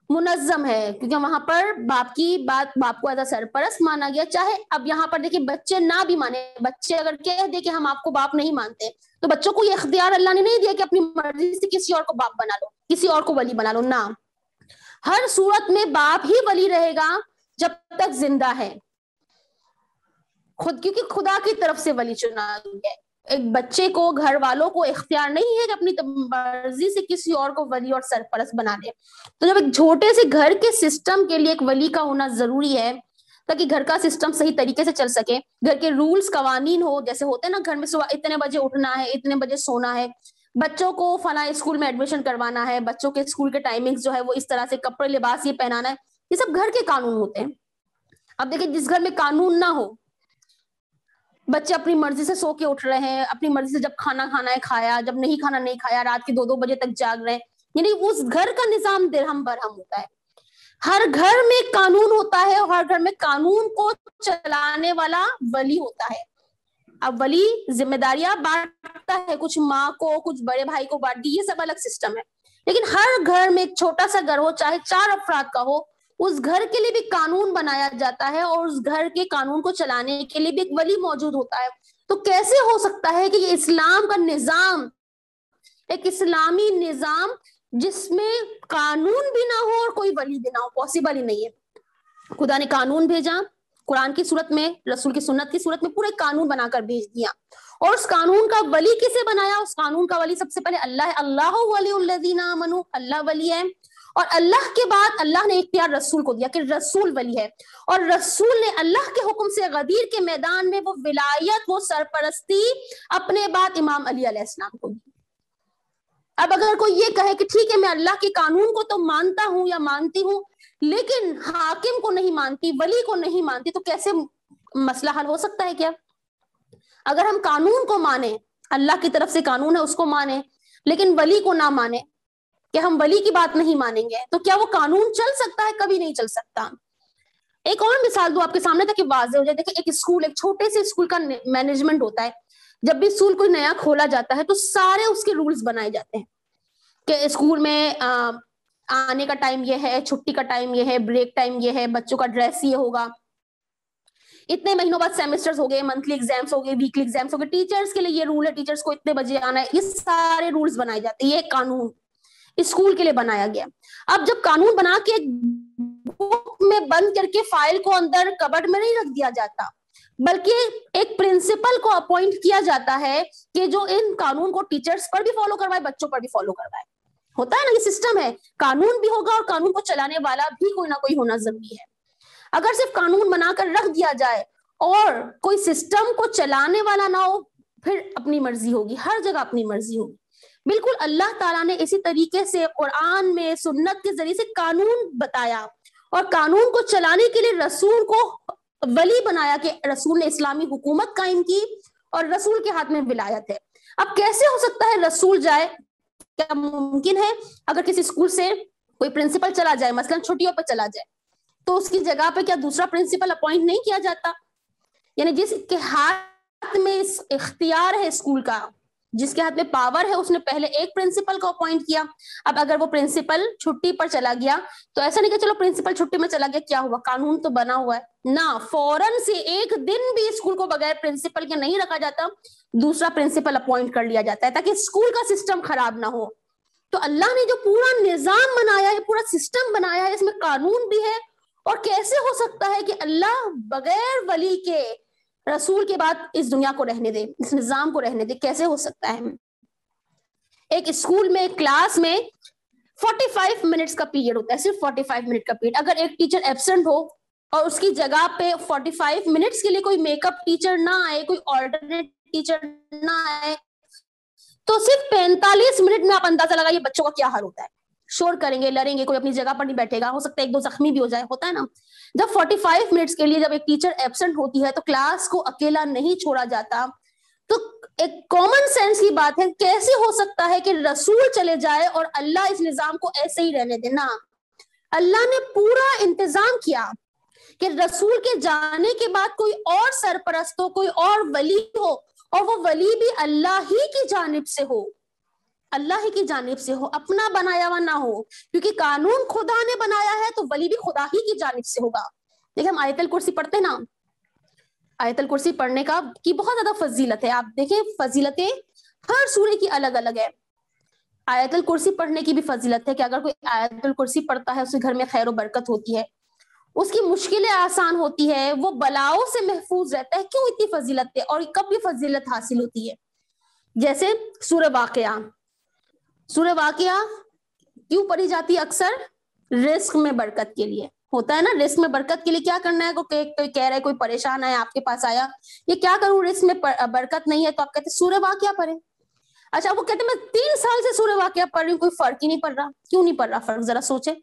Speaker 1: منظم ہے، کیونکہ وہاں پر باپ کی بات، باپ کو ایز اے سرپرست مانا گیا. چاہے اب یہاں پر دیکھیں بچے نہ بھی مانے، بچے اگر کہہ دے کہ ہم آپ کو باپ نہیں مانتے تو بچوں کو یہ اختیار اللہ نے نہیں دیا کہ اپنی مرضی سے کسی اور کو باپ بنا لو، کسی اور کو ولی بنا لو. نہ، ہر صورت میں باپ ہی ولی رہے گا جب تک زندہ ہے، کیونکہ خدا کی طرف سے ولی چنا گیا. ایک بچے کو، گھر والوں کو اختیار نہیں ہے کہ اپنی مرضی سے کسی اور کو ولی اور سرپرست بنا دے. تو جب ایک چھوٹے سے گھر کے سسٹم کے لیے ایک ولی کا ہونا ضروری ہے تاکہ گھر کا سسٹم صحیح طریقے سے چل سکے، گھر کے رولز قوانین ہو، جیسے ہوتے ہیں نا گھر میں صبح اتنے بجے اٹھنا ہے، اتنے بجے سونا ہے، بچوں کو فلاں اسکول میں ایڈمیشن کروانا ہے، بچوں کے اسکول کے ٹائمنگز جو ہے وہ اس طرح سے، کپڑے لباس یہ پہنانا ہے، یہ سب گھر کے قانون ہوتے ہیں. اب دیکھیں جس گھر میں قانون نہ ہو، بچے اپنی مرضی سے سو کے اٹھ رہے ہیں، اپنی مرضی سے جب کھانا کھانا ہے کھایا، جب نہیں کھانا نہیں کھایا، رات کے 2 بجے تک جاگ رہے ہیں، یعنی اس گھر کا نظام درہم برہم ہوتا ہے. ہر گھر میں قانون ہوتا ہے اور ہر گھر میں قانون کو چلانے والا ولی ہوتا ہے. اب ولی ذمہ داریاں بانٹتا ہے، کچھ ماں کو، کچھ بڑے بھائی کو بانٹ دی، یہ سب الگ سسٹم ہے. لیکن ہر گھر میں ایک چھوٹا سا گھر ہو، چاہے 4 افراد کا ہو، اس گھر کے لیے بھی قانون بنایا جاتا ہے اور اس گھر کے قانون کو چلانے کے لیے بھی ایک ولی موجود ہوتا ہے. تو کیسے ہو سکتا ہے کہ یہ اسلام کا نظام، ایک اسلامی نظام جس میں قانون بھی نہ ہو اور کوئی ولی بھی نہ ہو؟ پاسبل ہی نہیں ہے. خدا نے قانون بھیجا قرآن کی صورت میں، رسول کی سنت کی صورت میں، پورے قانون بنا کر بھیج دیا. اور اس قانون کا ولی کسے بنایا؟ اس قانون کا ولی سب سے پہلے اللہ ہے. اللہ ولی الذین آمنوا، اللہ ولی ہے. اور اللہ کے بعد اللہ نے اختیار رسول کو دیا کہ رسول ولی ہے. اور رسول نے اللہ کے حکم سے غدیر کے میدان میں وہ ولایت، وہ سرپرستی اپنے بعد امام علی علیہ السلام کو دی. اب اگر کوئی یہ کہے کہ ٹھیک ہے میں اللہ کے قانون کو تو مانتا ہوں یا مانتی ہوں لیکن حاکم کو نہیں مانتی، ولی کو نہیں مانتی، تو کیسے مسئلہ حل ہو سکتا ہے کیا؟ اگر ہم قانون کو مانیں، اللہ کی طرف سے قانون ہے اس کو مانیں، لیکن ولی کو نہ مانیں کہ ہم ولی کی بات نہیں مانیں گے، تو کیا وہ قانون چل سکتا ہے؟ کبھی نہیں چل سکتا. ایک اور مثال دو آپ کے سامنے تاکہ واضح ہو جائے. دیکھیں ایک اسکول، ایک چھوٹے سے اسکول کا مینجمنٹ ہوتا ہے. جب بھی اسکول کوئی نیا کھولا جاتا ہے تو سارے اس کے رولز بنائے جاتے ہیں کہ اسکول میں آنے کا ٹائم یہ ہے، چھٹی کا ٹائم یہ ہے، بریک ٹائم یہ ہے، بچوں کا ڈریس یہ ہوگا، اتنے مہینوں بعد سیمسٹرز ہو گئے، منتھلی ایگزامس ہو گئے، ویکلی ایگزامس ہو گئے، ٹیچرز کے لیے یہ رول ہے، ٹیچرز کو اتنے بجے آنا ہے. یہ سارے رولز بنائے جاتے ہیں. یہ قانون اسکول کے لیے بنایا گیا. اب جب قانون بنا کے بک میں بند کر کے فائل کو اندر کبڈ میں نہیں رکھ دیا جاتا، بلکہ ایک پرنسپل کو اپوائنٹ کیا جاتا ہے کہ جو ان قانون کو ٹیچرز پر بھی فالو کروائے، بچوں پر بھی فالو کروائے. ہوتا ہے نا، یہ سسٹم ہے. قانون بھی ہوگا اور قانون کو چلانے والا بھی کوئی نہ کوئی ہونا ضروری ہے. اگر صرف قانون بنا کر رکھ دیا جائے اور کوئی سسٹم کو چلانے والا نہ ہو، پھر اپنی مرضی ہوگی، ہر جگہ اپنی مرضی ہوگی. بالکل اللہ تعالیٰ نے اسی طریقے سے قرآن میں سنت کے ذریعے سے قانون بتایا اور قانون کو چلانے کے لیے رسول کو ولی بنایا کہ رسول نے اسلامی حکومت قائم کی اور رسول کے ہاتھ میں ولایت ہے. اب کیسے ہو سکتا ہے رسول جائے؟ کیا ممکن ہے اگر کسی اسکول سے کوئی پرنسپل چلا جائے، مثلا چھٹیوں پہ چلا جائے، تو اس کی جگہ پہ کیا دوسرا پرنسپل اپوائنٹ نہیں کیا جاتا؟ یعنی جس کے ہاتھ میں اختیار ہے اسکول کا، جس کے ہاتھ میں پاور ہے، اس نے پہلے ایک پرنسپل کو اپوائنٹ کیا. اب اگر وہ پرنسپل چھٹی پر چلا گیا تو ایسا نہیں کہ چلو پرنسپل چھٹی میں چلا گیا کیا ہوا، قانون تو بنا ہوا ہے نا، فوراً سے ایک دن بھی اسکول کو بغیر پرنسپل کے نہیں رکھا جاتا، دوسرا پرنسپل اپوائنٹ کر لیا جاتا ہے تاکہ اسکول کا سسٹم خراب نہ ہو. تو اللہ نے جو پورا نظام بنایا ہے، پورا سسٹم بنایا ہے، اس میں قانون بھی ہے. اور کیسے ہو سکتا ہے کہ اللہ بغیر ولی کے، رسول کے بعد اس دنیا کو رہنے دے، اس نظام کو رہنے دے؟ کیسے ہو سکتا ہے؟ ایک اسکول میں کلاس میں 45 منٹس کا پیریڈ ہوتا ہے، صرف 45 منٹ کا پیریڈ. اگر ایک ٹیچر ایبسنٹ ہو اور اس کی جگہ پہ 45 منٹس کے لیے کوئی میک اپ ٹیچر نہ آئے، کوئی آلٹرنیٹ ٹیچر نہ آئے، تو صرف 45 منٹ میں آپ اندازہ لگائیے بچوں کا کیا حال ہوتا ہے. شور کریں گے، لڑیں گے، کوئی اپنی جگہ پر نہیں بیٹھے گا، ہو سکتا ہے ایک دو زخمی بھی ہو جائے. ہوتا ہے نا، جب 45 منٹس کے لیے جب ایک ٹیچر ایبسنٹ ہوتی ہے تو کلاس کو اکیلا نہیں چھوڑا جاتا. تو ایک کامن سینس کی بات ہے، کیسے ہو سکتا ہے کہ رسول چلے جائے اور اللہ اس نظام کو ایسے ہی رہنے دے؟ نا، اللہ نے پورا انتظام کیا کہ رسول کے جانے کے بعد کوئی اور سرپرست ہو، کوئی اور ولی ہو، اور وہ ولی بھی اللہ ہی کی جانب سے ہو، اللہ ہی کی جانب سے ہو، اپنا بنایا ہوا نہ ہو. کیونکہ قانون خدا نے بنایا ہے تو ولی بھی خدا ہی کی جانب سے ہوگا. دیکھیں ہم آیت الکرسی پڑھتے ہیں نا، آیت الکرسی پڑھنے کی بہت زیادہ فضیلت ہے. آپ دیکھیں فضیلتیں ہر سورے کی الگ الگ ہے. آیت الکرسی پڑھنے کی بھی فضیلت ہے کہ اگر کوئی آیت الکرسی پڑھتا ہے اس کے گھر میں خیر و برکت ہوتی ہے، اس کی مشکلیں آسان ہوتی ہے، وہ بلاؤں سے محفوظ رہتا ہے. کیوں اتنی فضیلت ہے اور کب یہ فضیلت حاصل ہوتی ہے؟ جیسے سورہ واقعہ، سورہ واقعہ کیوں پڑھی جاتی ہے؟ اکثر رزق میں برکت کے لیے. ہوتا ہے نا، رزق میں برکت کے لیے کیا کرنا ہے؟ کوئی کہہ رہا ہے، کوئی پریشان ہے آپ کے پاس آیا، یہ کیا کروں، رزق میں برکت نہیں ہے، تو آپ کہتے ہیں سورہ واقعہ پڑھیں. اچھا وہ کہتے ہیں میں 3 سال سے سورہ واقعہ پڑھ رہی ہوں، کوئی فرق ہی نہیں پڑ رہا. کیوں نہیں پڑ رہا فرق؟ ذرا سوچیں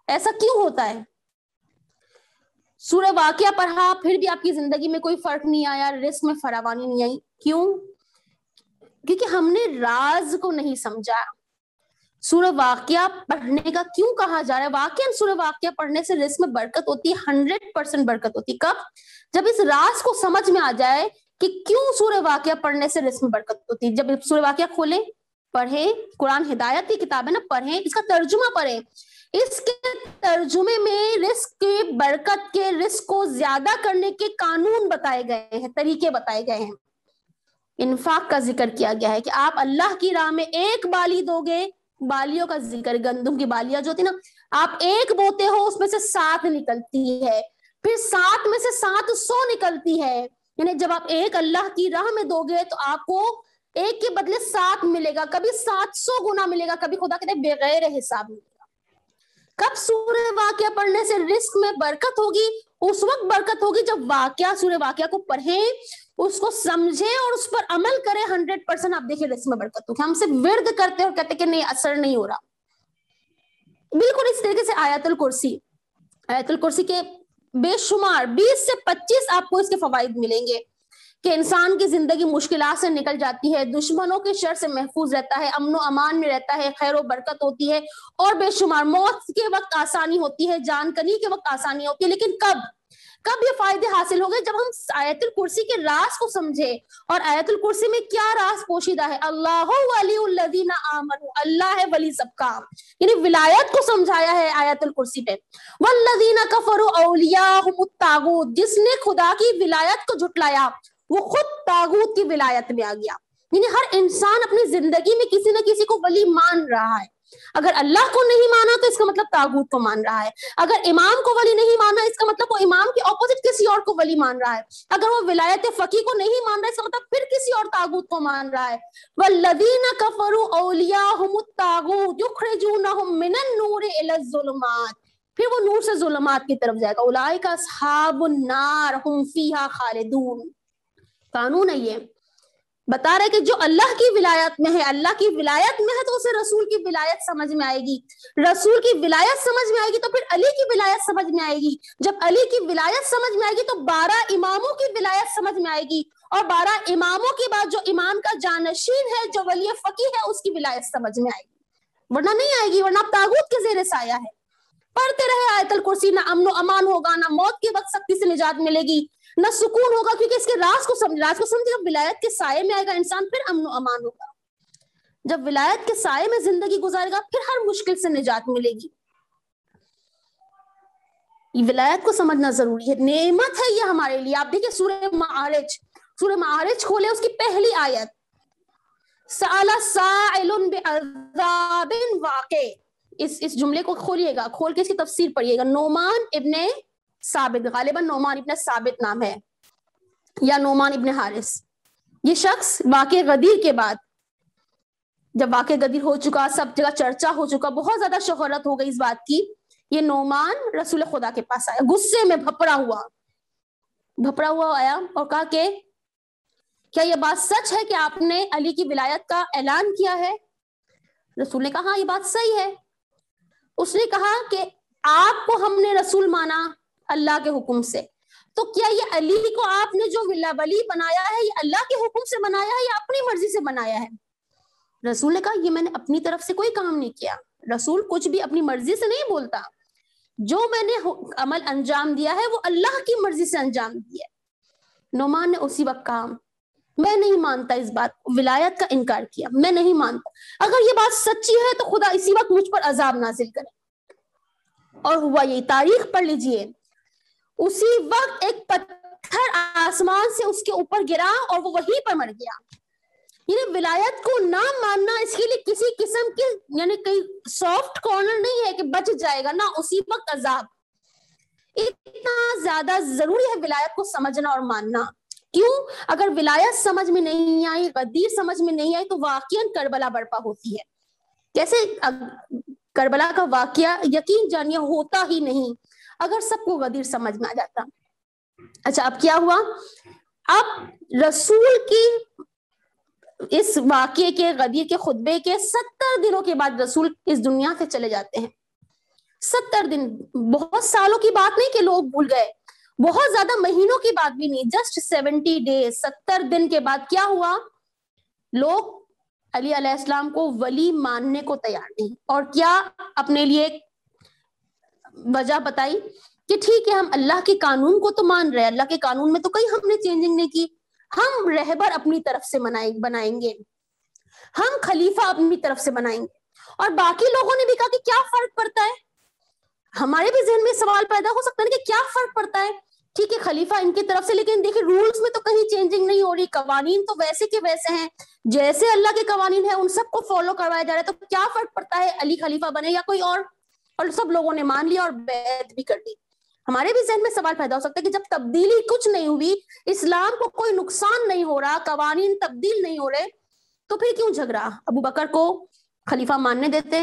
Speaker 1: ایسا کیوں ہوتا ہے. سورہ واقعہ پڑھا پھر بھی آپ کی زندگی میں کوئی فرق نہیں آیا، رزق میں فراوانی نہیں آئی. کیوں؟ کیونکہ ہم نے راز کو نہیں سمجھا. سورہ واقعہ پڑھنے کا کیوں کہا جا رہا ہے؟ واقعاً سورہ واقعہ پڑھنے سے رزق میں برکت ہوتی ہے، 100% برکت ہوتی ہے. کب؟ جب اس راز کو سمجھ میں آ جائے کہ کیوں سورہ واقعہ پڑھنے سے رزق میں برکت ہوتی ہے. جب سورہ واقعہ کھولیں، پڑھیں، قرآن ہدایت کی کتاب ہے نا، پڑھیں، اس کا ترجمہ پڑھیں. اس کے ترجمے میں رزق کی برکت کے، رزق کو زیادہ کرنے کے قانون بتائے گئے ہیں، طریقے بتائے گئے ہیں. انفاق کا ذکر کیا گیا ہے کہ آپ اللہ کی راہ میں ایک بالی دو گے، بالیوں کا ذکر، گندم کی بالیاں جو ہوتی نا، آپ ایک بوتے ہو اس میں سے 7 نکلتی ہے، پھر 7 میں سے 700 نکلتی ہے. یعنی جب آپ ایک اللہ کی راہ میں دو گے تو آپ کو ایک کے بدلے 7 ملے گا، کبھی 700 گنا ملے گا، کبھی خدا کہتے بغیر حساب ملے گا. کب سورہ واقعہ پڑھنے سے رزق میں برکت ہوگی؟ اس وقت برکت ہوگی جب واقعہ، سورہ واقعہ کو پڑھیں، اس کو سمجھے اور اس پر عمل کرے. 100% آپ دیکھیں رزق میں برکت ہوگی. ہم صرف ورد کرتے اور کہتے کہ نہیں اثر نہیں ہو رہا. بالکل اس طریقے سے آیت الکرسی کے بے شمار 20 سے 25 آپ کو اس کے فوائد ملیں گے کہ انسان کی زندگی مشکلات سے نکل جاتی ہے، دشمنوں کے شر سے محفوظ رہتا ہے، امن و امان میں رہتا ہے، خیر و برکت ہوتی ہے، اور بے شمار موت کے وقت آسانی ہوتی ہے، جان کنی کے وقت آسانی ہوتی ہے. لیکن کب یہ فائدے حاصل ہو گئے؟ جب ہم آیت الکرسی کے راز کو سمجھے. اور آیت الکرسی میں کیا راز پوشیدہ ہے؟ اللہ ولی الذین آمنوا، اللہ ہے ولی سب کا، یعنی ولایت کو سمجھایا ہے آیت الکرسی پہ. والذین کفروا اولیاءہم الطاغوت، جس نے خدا کی ولایت کو جھٹلایا وہ خود طاغوت کی ولایت میں آ گیا. یعنی ہر انسان اپنی زندگی میں کسی نہ کسی کو ولی مان رہا ہے. اگر اللہ کو نہیں مانا تو اس کا مطلب طاغوت کو مان رہا ہے. اگر امام کو ولی نہیں مانا اس کا مطلب وہ امام کے اپوزٹ کسی اور کو ولی مان رہا ہے. اگر وہ ولایت فقیہ کو نہیں مان رہا اس کا مطلب پھر کسی اور طاغوت کو مان رہا ہے. والذین کفروا اولیاءہم الطاغوت یخرجونہم من النور الی الظلمات، پھر وہ نور سے ظلمات کی طرف جائے گا. اولئک اصحاب النار ہم فیہا خالدون. قانون ہے یہ، بتا رہے کہ جو اللہ کی ولایت میں ہے، اللہ کی ولایت میں ہے تو اسے رسول کی ولایت سمجھ میں آئے گی. رسول کی ولایت سمجھ میں آئے گی تو پھر علی کی ولایت سمجھ میں آئے گی. جب علی کی ولایت سمجھ میں آئے گی تو 12 اماموں کی ولایت سمجھ میں آئے گی، اور 12 اماموں کے بعد جو امام کا جانشین ہے، جو ولی فقیہ ہے، اس کی ولایت سمجھ میں آئے گی. ورنہ نہیں آئے گی، ورنہ آپ طاغوت کے زیر سایہ ہے. پڑھتے رہے آیت الکرسی، نہ امن و امان ہوگا، نہ موت کے وقت سختی سے نجات ملے گی، نہ سکون ہوگا، کیونکہ اس کے راز کو سمجھے گا. ولایت کے سائے میں آئے گا انسان، پھر امن و امان ہوگا. جب ولایت کے سائے میں زندگی گزارے گا پھر ہر مشکل سے نجات ملے گی. یہ ولایت کو سمجھنا ضروری ہے، نعمت ہے یہ ہمارے لیے. آپ دیکھیں سورہ معارج کھولے، اس کی پہلی آیت سأل سائل بعذاب واقع. اس جملے کو کھولیے گا، کھول کے اس کی تفسیر پڑھیے گا. نعمان ابن ثابت، غالباً نعمان ابن ثابت نام ہے، یا نعمان ابن حارث. یہ شخص واقع غدیر کے بعد، جب واقع غدیر ہو چکا، سب جگہ چرچا ہو چکا، بہت زیادہ شہرت ہو گئی اس بات کی، یہ نعمان رسول خدا کے پاس آیا، غصے میں بھپڑا ہوا آیا اور کہا کہ کیا یہ بات سچ ہے کہ آپ نے علی کی ولایت کا اعلان کیا ہے؟ رسول نے کہا ہاں یہ بات صحیح ہے. اس نے کہا کہ آپ کو ہم نے رسول مانا اللہ کے حکم سے، تو کیا یہ علی کو آپ نے جو ولی بنایا ہے یہ اللہ کے حکم سے بنایا ہے یا اپنی مرضی سے بنایا ہے؟ رسول نے کہا یہ میں نے اپنی طرف سے کوئی کام نہیں کیا. رسول کچھ بھی اپنی مرضی سے نہیں بولتا، جو میں نے عمل انجام دیا ہے وہ اللہ کی مرضی سے انجام دیا. نعمان نے اسی وقت کہا میں نہیں مانتا اس بات، ولایت کا انکار کیا، میں نہیں مانتا. اگر یہ بات سچی ہے تو خدا اسی وقت مجھ پر عذاب نازل کرے. اور ہوا یہی، تاریخ پڑھ لیجئے، اسی وقت ایک پتھر آسمان سے اس کے اوپر گرا اور وہ وہیں پر مر گیا. یعنی ولایت کو نہ ماننا اس کے لیے کسی قسم کی یعنی کئی سافٹ کارنر نہیں ہے کہ بچ جائے گا، نہ، اسی وقت عذاب. اتنا زیادہ ضروری ہے ولایت کو سمجھنا اور ماننا. کیوں؟ اگر ولایت سمجھ میں نہیں آئی، غدیر سمجھ میں نہیں آئی تو واقعاً کربلا برپا ہوتی ہے. کیسے؟ کربلا کا واقعہ یقین جانیے ہوتا ہی نہیں اگر سب کو غدیر سمجھ میں آ جاتا. اچھا اب کیا ہوا؟ اب رسول کی اس واقعے کے، غدیر کے خطبے کے 70 دنوں کے بعد رسول اس دنیا سے چلے جاتے ہیں. 70 دن، بہت سالوں کی بات نہیں کہ لوگ بھول گئے، بہت زیادہ مہینوں کی بات بھی نہیں، جسٹ 70 ڈیز. 70 دن کے بعد کیا ہوا؟ لوگ علی علیہ السلام کو ولی ماننے کو تیار نہیں، اور کیا اپنے لیے وجہ بتائی کہ ٹھیک ہے ہم اللہ کے قانون کو تو مان رہے ہیں، اللہ کے قانون میں تو کہیں ہم نے چینجنگ نہیں کی، ہم رہبر اپنی طرف سے بنائیں گے، ہم خلیفہ اپنی طرف سے بنائیں گے. اور باقی لوگوں نے بھی کہا کہ کیا فرق پڑتا ہے، ہمارے بھی ذہن میں سوال پیدا ہو سکتا ہے کہ کیا فرق پڑتا ہے، ٹھیک ہے خلیفہ ان کی طرف سے، لیکن دیکھیں رولز میں تو کہیں چینجنگ نہیں ہو رہی، قوانین تو ویسے کے ویسے ہیں، جیسے اللہ کے قوانین ہیں ان سب کو فالو کروایا جا رہا ہے، تو کیا فرق پڑتا ہے علی خلیفہ بنے یا کوئی اور سب لوگوں نے مان لیا اور بیعت بھی کر دی۔ ہمارے بھی ذہن میں سوال پیدا ہو سکتا ہے کہ جب تبدیلی کچھ نہیں ہوئی، اسلام کو کوئی نقصان نہیں ہو رہا، قوانین تبدیل نہیں ہو رہے، تو پھر کیوں جھگڑا؟ ابو بکر کو خلیفہ ماننے دیتے،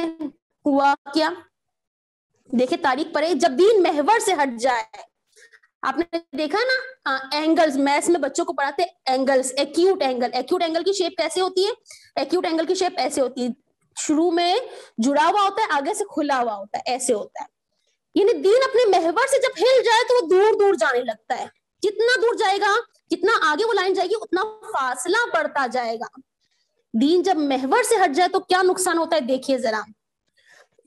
Speaker 1: ہوا کیا؟ دیکھیں تاریخ پڑھے، جب دین محور سے ہٹ جائے، آپ نے دیکھا نا اینگلز، میتھس میں بچوں کو پڑھاتے اینگلز، ایکیوٹ اینگل کی شیپ کیسے ہوتی ہے؟ ایکیوٹ اینگل کی شیپ ایسے ہوتی ہے، شروع میں جڑا ہوا ہوتا ہے، آگے سے کھلا ہوا ہوتا ہے، ایسے ہوتا ہے، یعنی دین اپنے محور سے جب ہل جائے تو وہ دور دور جانے لگتا ہے، جتنا دور جائے گا، جتنا آگے وہ لائن جائے گی اتنا فاصلہ بڑھتا جائے گا۔ دین جب محور سے ہٹ جائے تو کیا نقصان ہوتا ہے؟ دیکھیے ذرا،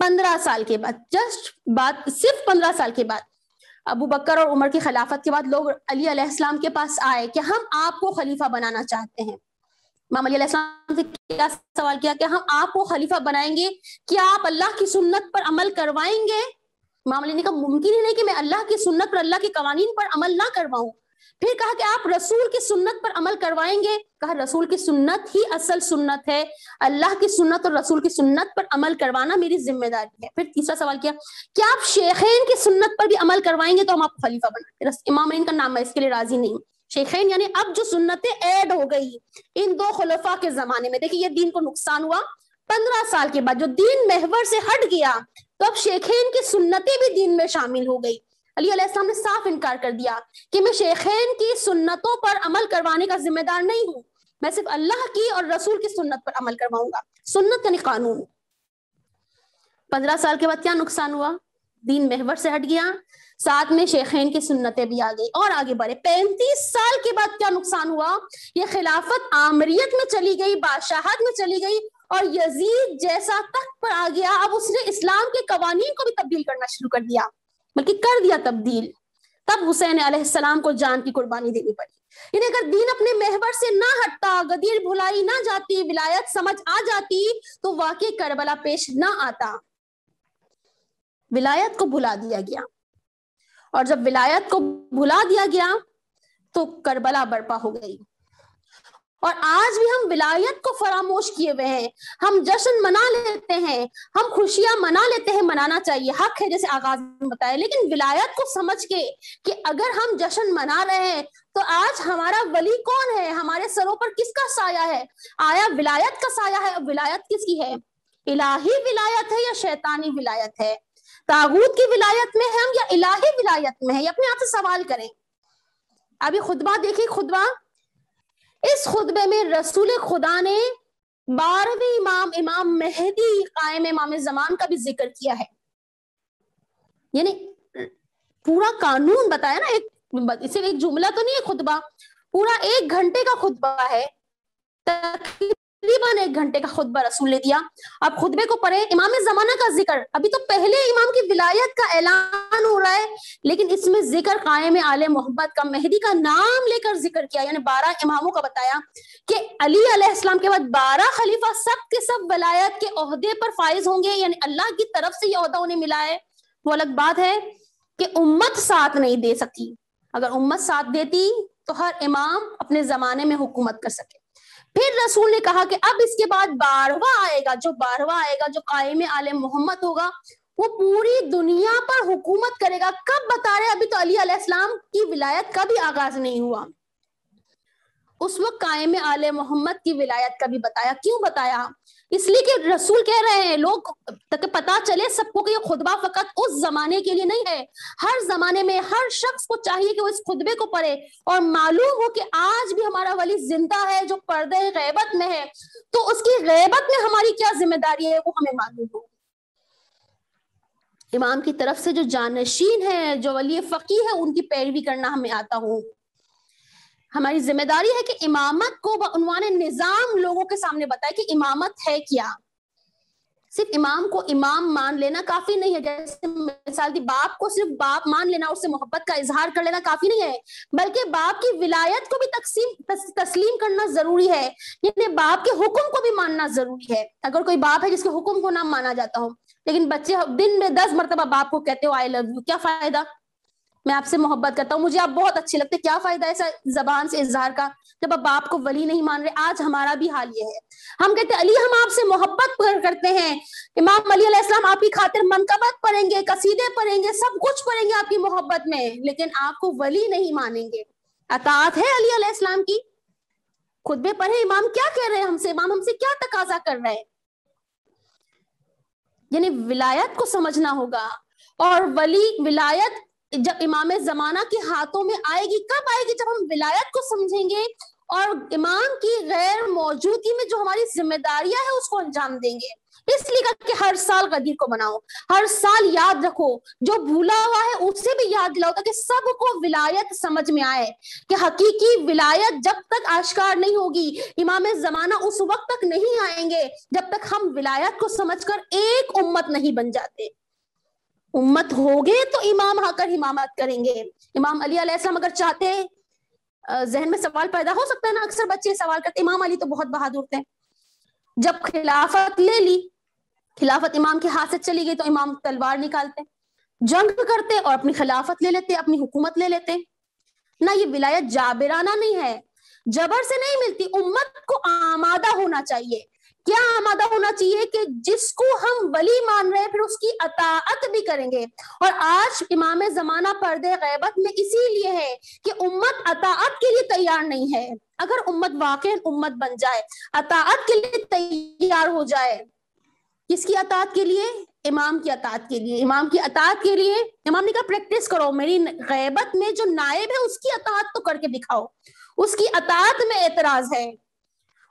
Speaker 1: 15 سال کے بعد، صرف 15 سال کے بعد، ابو بکر اور عمر کی خلافت کے بعد لوگ علی علیہ السلام کے پاس آئے کہ ہم آپ کو خلیفہ بنانا چاہتے ہیں۔ امام علی علیہ السلام سے کیا سوال کیا کہ ہم آپ کو خلیفہ بنائیں گے، کیا آپ اللہ کی سنت پر عمل کروائیں گے؟ امام علی نے کہا ممکن ہی نہیں کہ میں اللہ کی سنت پر، اللہ کے قوانین پر عمل نہ کرواؤں۔ پھر کہا کہ آپ رسول کی سنت پر عمل کروائیں گے؟ کہا رسول کی سنت ہی اصل سنت ہے، اللہ کی سنت اور رسول کی سنت پر عمل کروانا میری ذمہ داری ہے۔ پھر تیسرا سوال کیا کہ آپ شیخین کی سنت پر بھی عمل کروائیں گے تو ہم آپ کو خلیفہ بنائیں گے۔ امام علی کا نام ہے، اس کے لیے راضی نہیں۔ شیخین یعنی اب جو سنتیں ایڈ ہو گئی ان دو خلفاء کے زمانے میں، دیکھیں یہ دین کو نقصان ہوا 15 سال کے بعد، جو دین محور سے ہٹ گیا تو اب شیخین کی سنتیں بھی دین میں شامل ہو گئی۔ علی علیہ السلام نے صاف انکار کر دیا کہ میں شیخین کی سنتوں پر عمل کروانے کا ذمہ دار نہیں ہوں، میں صرف اللہ کی اور رسول کی سنت پر عمل کرواؤں گا۔ سنت یعنی قانون۔ 15 سال کے بعد کیا نقصان ہوا؟ دین محور سے ہٹ گیا، ساتھ میں شیخین کی سنتیں بھی آ گئی اور آگے بڑھے۔ 35 سال کے بعد کیا نقصان ہوا؟ یہ خلافت آمریت میں چلی گئی، بادشاہت میں چلی گئی، اور یزید جیسا تخت پر آ گیا، اب اس نے اسلام کے قوانین کو بھی تبدیل کرنا شروع کر دیا، بلکہ کر دیا تبدیل۔ تب حسین علیہ السلام کو جان کی قربانی دینی پڑی۔ یعنی اگر دین اپنے محور سے نہ ہٹتا، غدیر بھلائی نہ جاتی، ولایت سمجھ آ جاتی تو واقعی کربلا پیش نہ آتا۔ ولایت کو بھلا دیا گیا، اور جب ولایت کو بھلا دیا گیا تو کربلا برپا ہو گئی، اور آج بھی ہم ولایت کو فراموش کیے ہوئے ہیں۔ ہم جشن منا لیتے ہیں، ہم خوشیاں منا لیتے ہیں، منانا چاہیے، حق ہے جیسے آغاز میں بتایا، لیکن ولایت کو سمجھ کے کہ اگر ہم جشن منا رہے ہیں تو آج ہمارا ولی کون ہے، ہمارے سروں پر کس کا سایہ ہے؟ آیا ولایت کا سایہ ہے؟ ولایت کس کی ہے؟ الہی ولایت ہے یا شیطانی ولایت ہے؟ طاغوت کی ولایت میں ہیں ہم یا الہی ولایت میں ہیں؟ یہ اپنے آپ سے سوال کریں۔ ابھی خطبہ دیکھیں، خطبہ، اس خطبے میں رسول خدا نے 12ویں امام، امام مہدی قائم امام زمان کا بھی ذکر کیا ہے، یعنی پورا قانون بتایا نا، صرف ایک جملہ تو نہیں ہے خطبہ، پورا 1 گھنٹے کا خطبہ ہے، تقریباً 1 گھنٹے کا خطبہ رسول نے دیا۔ اب خطبے کو پڑھیں، امام زمانہ کا ذکر، ابھی تو پہلے امام کی ولایت کا اعلان ہو رہا ہے، لیکن اس میں ذکر قائم آل محمد کا، مہدی کا نام لے کر ذکر کیا، یعنی 12 اماموں کا بتایا کہ علی علیہ السلام کے بعد 12 خلیفہ سب کے سب ولایت کے عہدے پر فائز ہوں گے، یعنی اللہ کی طرف سے یہ عہدہ انہیں ملا ہے۔ وہ الگ بات ہے کہ امت ساتھ نہیں دے سکی، اگر امت ساتھ دیتی تو ہر امام اپنے زمانے میں حکومت کر سکے۔ پھر رسول نے کہا کہ اب اس کے بعد 12واں آئے گا، جو 12واں آئے گا، جو قائم آل محمد ہوگا، وہ پوری دنیا پر حکومت کرے گا۔ کب بتا رہے؟ ابھی تو علی علیہ السلام کی ولایت کا بھی آغاز نہیں ہوا، اس وقت قائم آل محمد کی ولایت کا بھی بتایا۔ کیوں بتایا؟ اس لیے کہ رسول کہہ رہے ہیں لوگ تک پتا چلے سب کو کہ یہ خطبہ فقط اس زمانے کے لیے نہیں ہے، ہر زمانے میں ہر شخص کو چاہیے کہ وہ اس خطبے کو پڑھے اور معلوم ہو کہ آج بھی ہمارا ولی زندہ ہے جو پردے غیبت میں ہے، تو اس کی غیبت میں ہماری کیا ذمہ داری ہے وہ ہمیں معلوم ہو۔ امام کی طرف سے جو جانشین ہے، جو ولی فقیہ ہے، ان کی پیروی کرنا ہمیں آتا ہو۔ ہماری ذمہ داری ہے کہ امامت کو بعنوان نظام لوگوں کے سامنے بتائے کہ امامت ہے کیا۔ صرف امام کو امام مان لینا کافی نہیں ہے، جیسے مثال دی باپ کو صرف باپ مان لینا، اس سے محبت کا اظہار کر لینا کافی نہیں ہے، بلکہ باپ کی ولایت کو بھی تسلیم کرنا ضروری ہے، یعنی باپ کے حکم کو بھی ماننا ضروری ہے۔ اگر کوئی باپ ہے جس کے حکم کو نہ مانا جاتا ہو، لیکن بچے دن میں 10 مرتبہ باپ کو کہتے ہو آئی لو یو، کیا فائدہ؟ میں آپ سے محبت کرتا ہوں، مجھے آپ بہت اچھے لگتے، کیا فائدہ ایسا زبان سے اظہار کا جب آپ باپ کو ولی نہیں مان رہے؟ آج ہمارا بھی حال یہ ہے، ہم کہتے ہیں علی ہم آپ سے محبت کرتے ہیں، امام علی علیہ السلام آپ کی خاطر منقبت پڑھیں گے، قصیدے پڑھیں گے، سب کچھ پڑھیں گے آپ کی محبت میں، لیکن آپ کو ولی نہیں مانیں گے۔ اطاعت ہے علی علیہ السلام کی؟ خطبے پڑھے امام کیا کہہ رہے ہیں ہم سے، امام ہم سے کیا تقاضا کر رہے ہیں؟ یعنی ولایت کو سمجھنا ہوگا، اور ولی ولایت جب امام زمانہ کے ہاتھوں میں آئے گی، کب آئے گی؟ جب ہم ولایت کو سمجھیں گے اور امام کی غیر موجودگی میں جو ہماری ذمہ داریاں ہیں اس کو انجام دیں گے۔ اس لیے کہا کہ ہر سال غدیر کو بناؤ، ہر سال یاد رکھو، جو بھولا ہوا ہے اسے بھی یاد دلاؤ، تاکہ سب کو ولایت سمجھ میں آئے کہ حقیقی ولایت جب تک آشکار نہیں ہوگی، امام زمانہ اس وقت تک نہیں آئیں گے جب تک ہم ولایت کو سمجھ کر ایک امت نہیں بن جاتے۔ امت ہوگے تو امام آ کر امامت کریں گے۔ امام علی علیہ السلام اگر چاہتے، ذہن میں سوال پیدا ہو سکتا ہے نا، اکثر بچے سوال کرتے امام علی تو بہت بہادر تھے، جب خلافت لے لی، خلافت امام کے ہاتھ سے چلی گئی تو امام تلوار نکالتے، جنگ کرتے اور اپنی خلافت لے لیتے، اپنی حکومت لے لیتے۔ نہ، یہ ولایت جابرانہ نہیں ہے، جبر سے نہیں ملتی، امت کو آمادہ ہونا چاہیے۔ کیا آمادہ ہونا چاہیے؟ کہ جس کو ہم ولی مان رہے ہیں پھر اس کی اطاعت بھی کریں گے۔ اور آج امام زمانہ پردے غیبت میں اسی لیے ہے کہ امت اطاعت کے لیے تیار نہیں ہے۔ اگر امت واقعی امت بن جائے، اطاعت کے لیے تیار ہو جائے، کس کی اطاعت کے لیے؟ امام کی اطاعت کے لیے۔ امام کی اطاعت کے لیے امام نے کہا پریکٹس کرو، میری غیبت میں جو نائب ہے اس کی اطاعت تو کر کے دکھاؤ، اس کی اطاعت میں اعتراض ہے،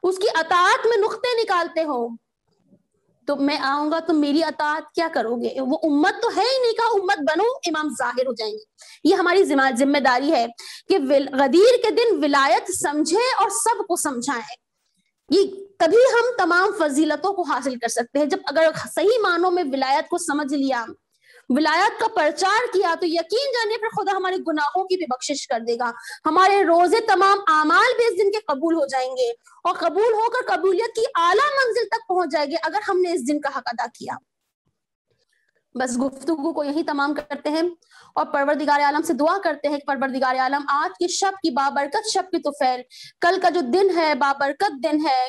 Speaker 1: اس کی اطاعت میں نقطے نکالتے ہو، تو میں آؤں گا تو میری اطاعت کیا کرو گے؟ وہ امت تو ہے ہی نہیں، کہا امت بنو، امام ظاہر ہو جائیں گے۔ یہ ہماری ذمہ داری ہے کہ غدیر کے دن ولایت سمجھے اور سب کو سمجھائیں، یہ تبھی ہم تمام فضیلتوں کو حاصل کر سکتے ہیں۔ جب اگر صحیح معنوں میں ولایت کو سمجھ لیا، ولایت کا پرچار کیا، تو یقین جانے پر خدا ہمارے گناہوں کی بھی بخشش کر دے گا، ہمارے روزے تمام اعمال بھی اس دن کے قبول ہو جائیں گے، اور قبول ہو کر قبولیت کی اعلیٰ منزل تک پہنچ جائے گے اگر ہم نے اس دن کا حق ادا کیا۔ بس گفتگو کو یہی تمام کرتے ہیں، اور پروردگار عالم سے دعا کرتے ہیں کہ پروردگار عالم آج کی شب کی بابرکت شب کی طفیل، کل کا جو دن ہے بابرکت دن ہے،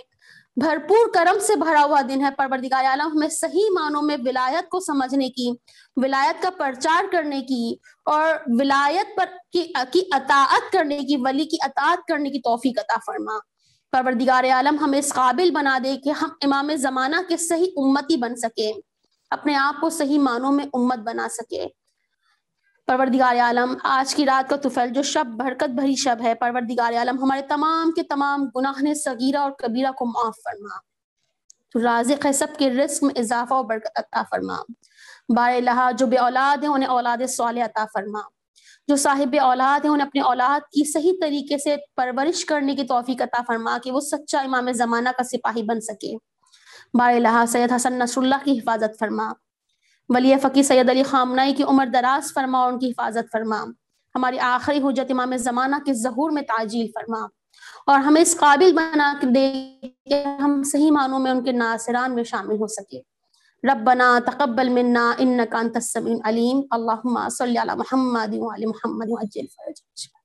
Speaker 1: بھرپور کرم سے بھرا ہوا دن ہے، پروردگار عالم ہمیں صحیح معنوں میں ولایت کو سمجھنے کی، ولایت کا پرچار کرنے کی، اور ولایت پر کی اطاعت کرنے کی، ولی کی اطاعت کرنے کی توفیق عطا فرما۔ پروردگار عالم ہمیں اس قابل بنا دے کہ ہم امام زمانہ کے صحیح امتی بن سکے، اپنے آپ کو صحیح معنوں میں امت بنا سکے۔ پروردگار عالم آج کی رات کا طفیل جو شب برکت بھری شب ہے، پروردگار عالم ہمارے تمام کے تمام گناہ صغیرہ اور کبیرہ کو معاف فرما، تو رازق ہے سب کے رزق میں اضافہ اور برکت عطا فرما۔ بار الہ جو بے اولاد ہیں انہیں اولاد صالح عطا فرما، جو صاحب اولاد ہیں انہیں اپنے اولاد کی صحیح طریقے سے پرورش کرنے کی توفیق عطا فرما کہ وہ سچا امام زمانہ کا سپاہی بن سکے۔ بار الہ سید حسن نصر اللہ کی حفاظت فرما، ولی فقی سید علی خامنائی کی عمر دراز فرما اور ان کی حفاظت فرما، ہماری آخری حجت امام زمانہ کے ظہور میں تعجیل فرما، اور ہمیں اس قابل بنا دے کہ ہم صحیح معنوں میں ان کے ناصران میں شامل ہو سکے۔ ربنا تقبل منا انک انت السمیع العلیم، اللہم صلی علی محمد وعلی محمد وعجل فرجہ۔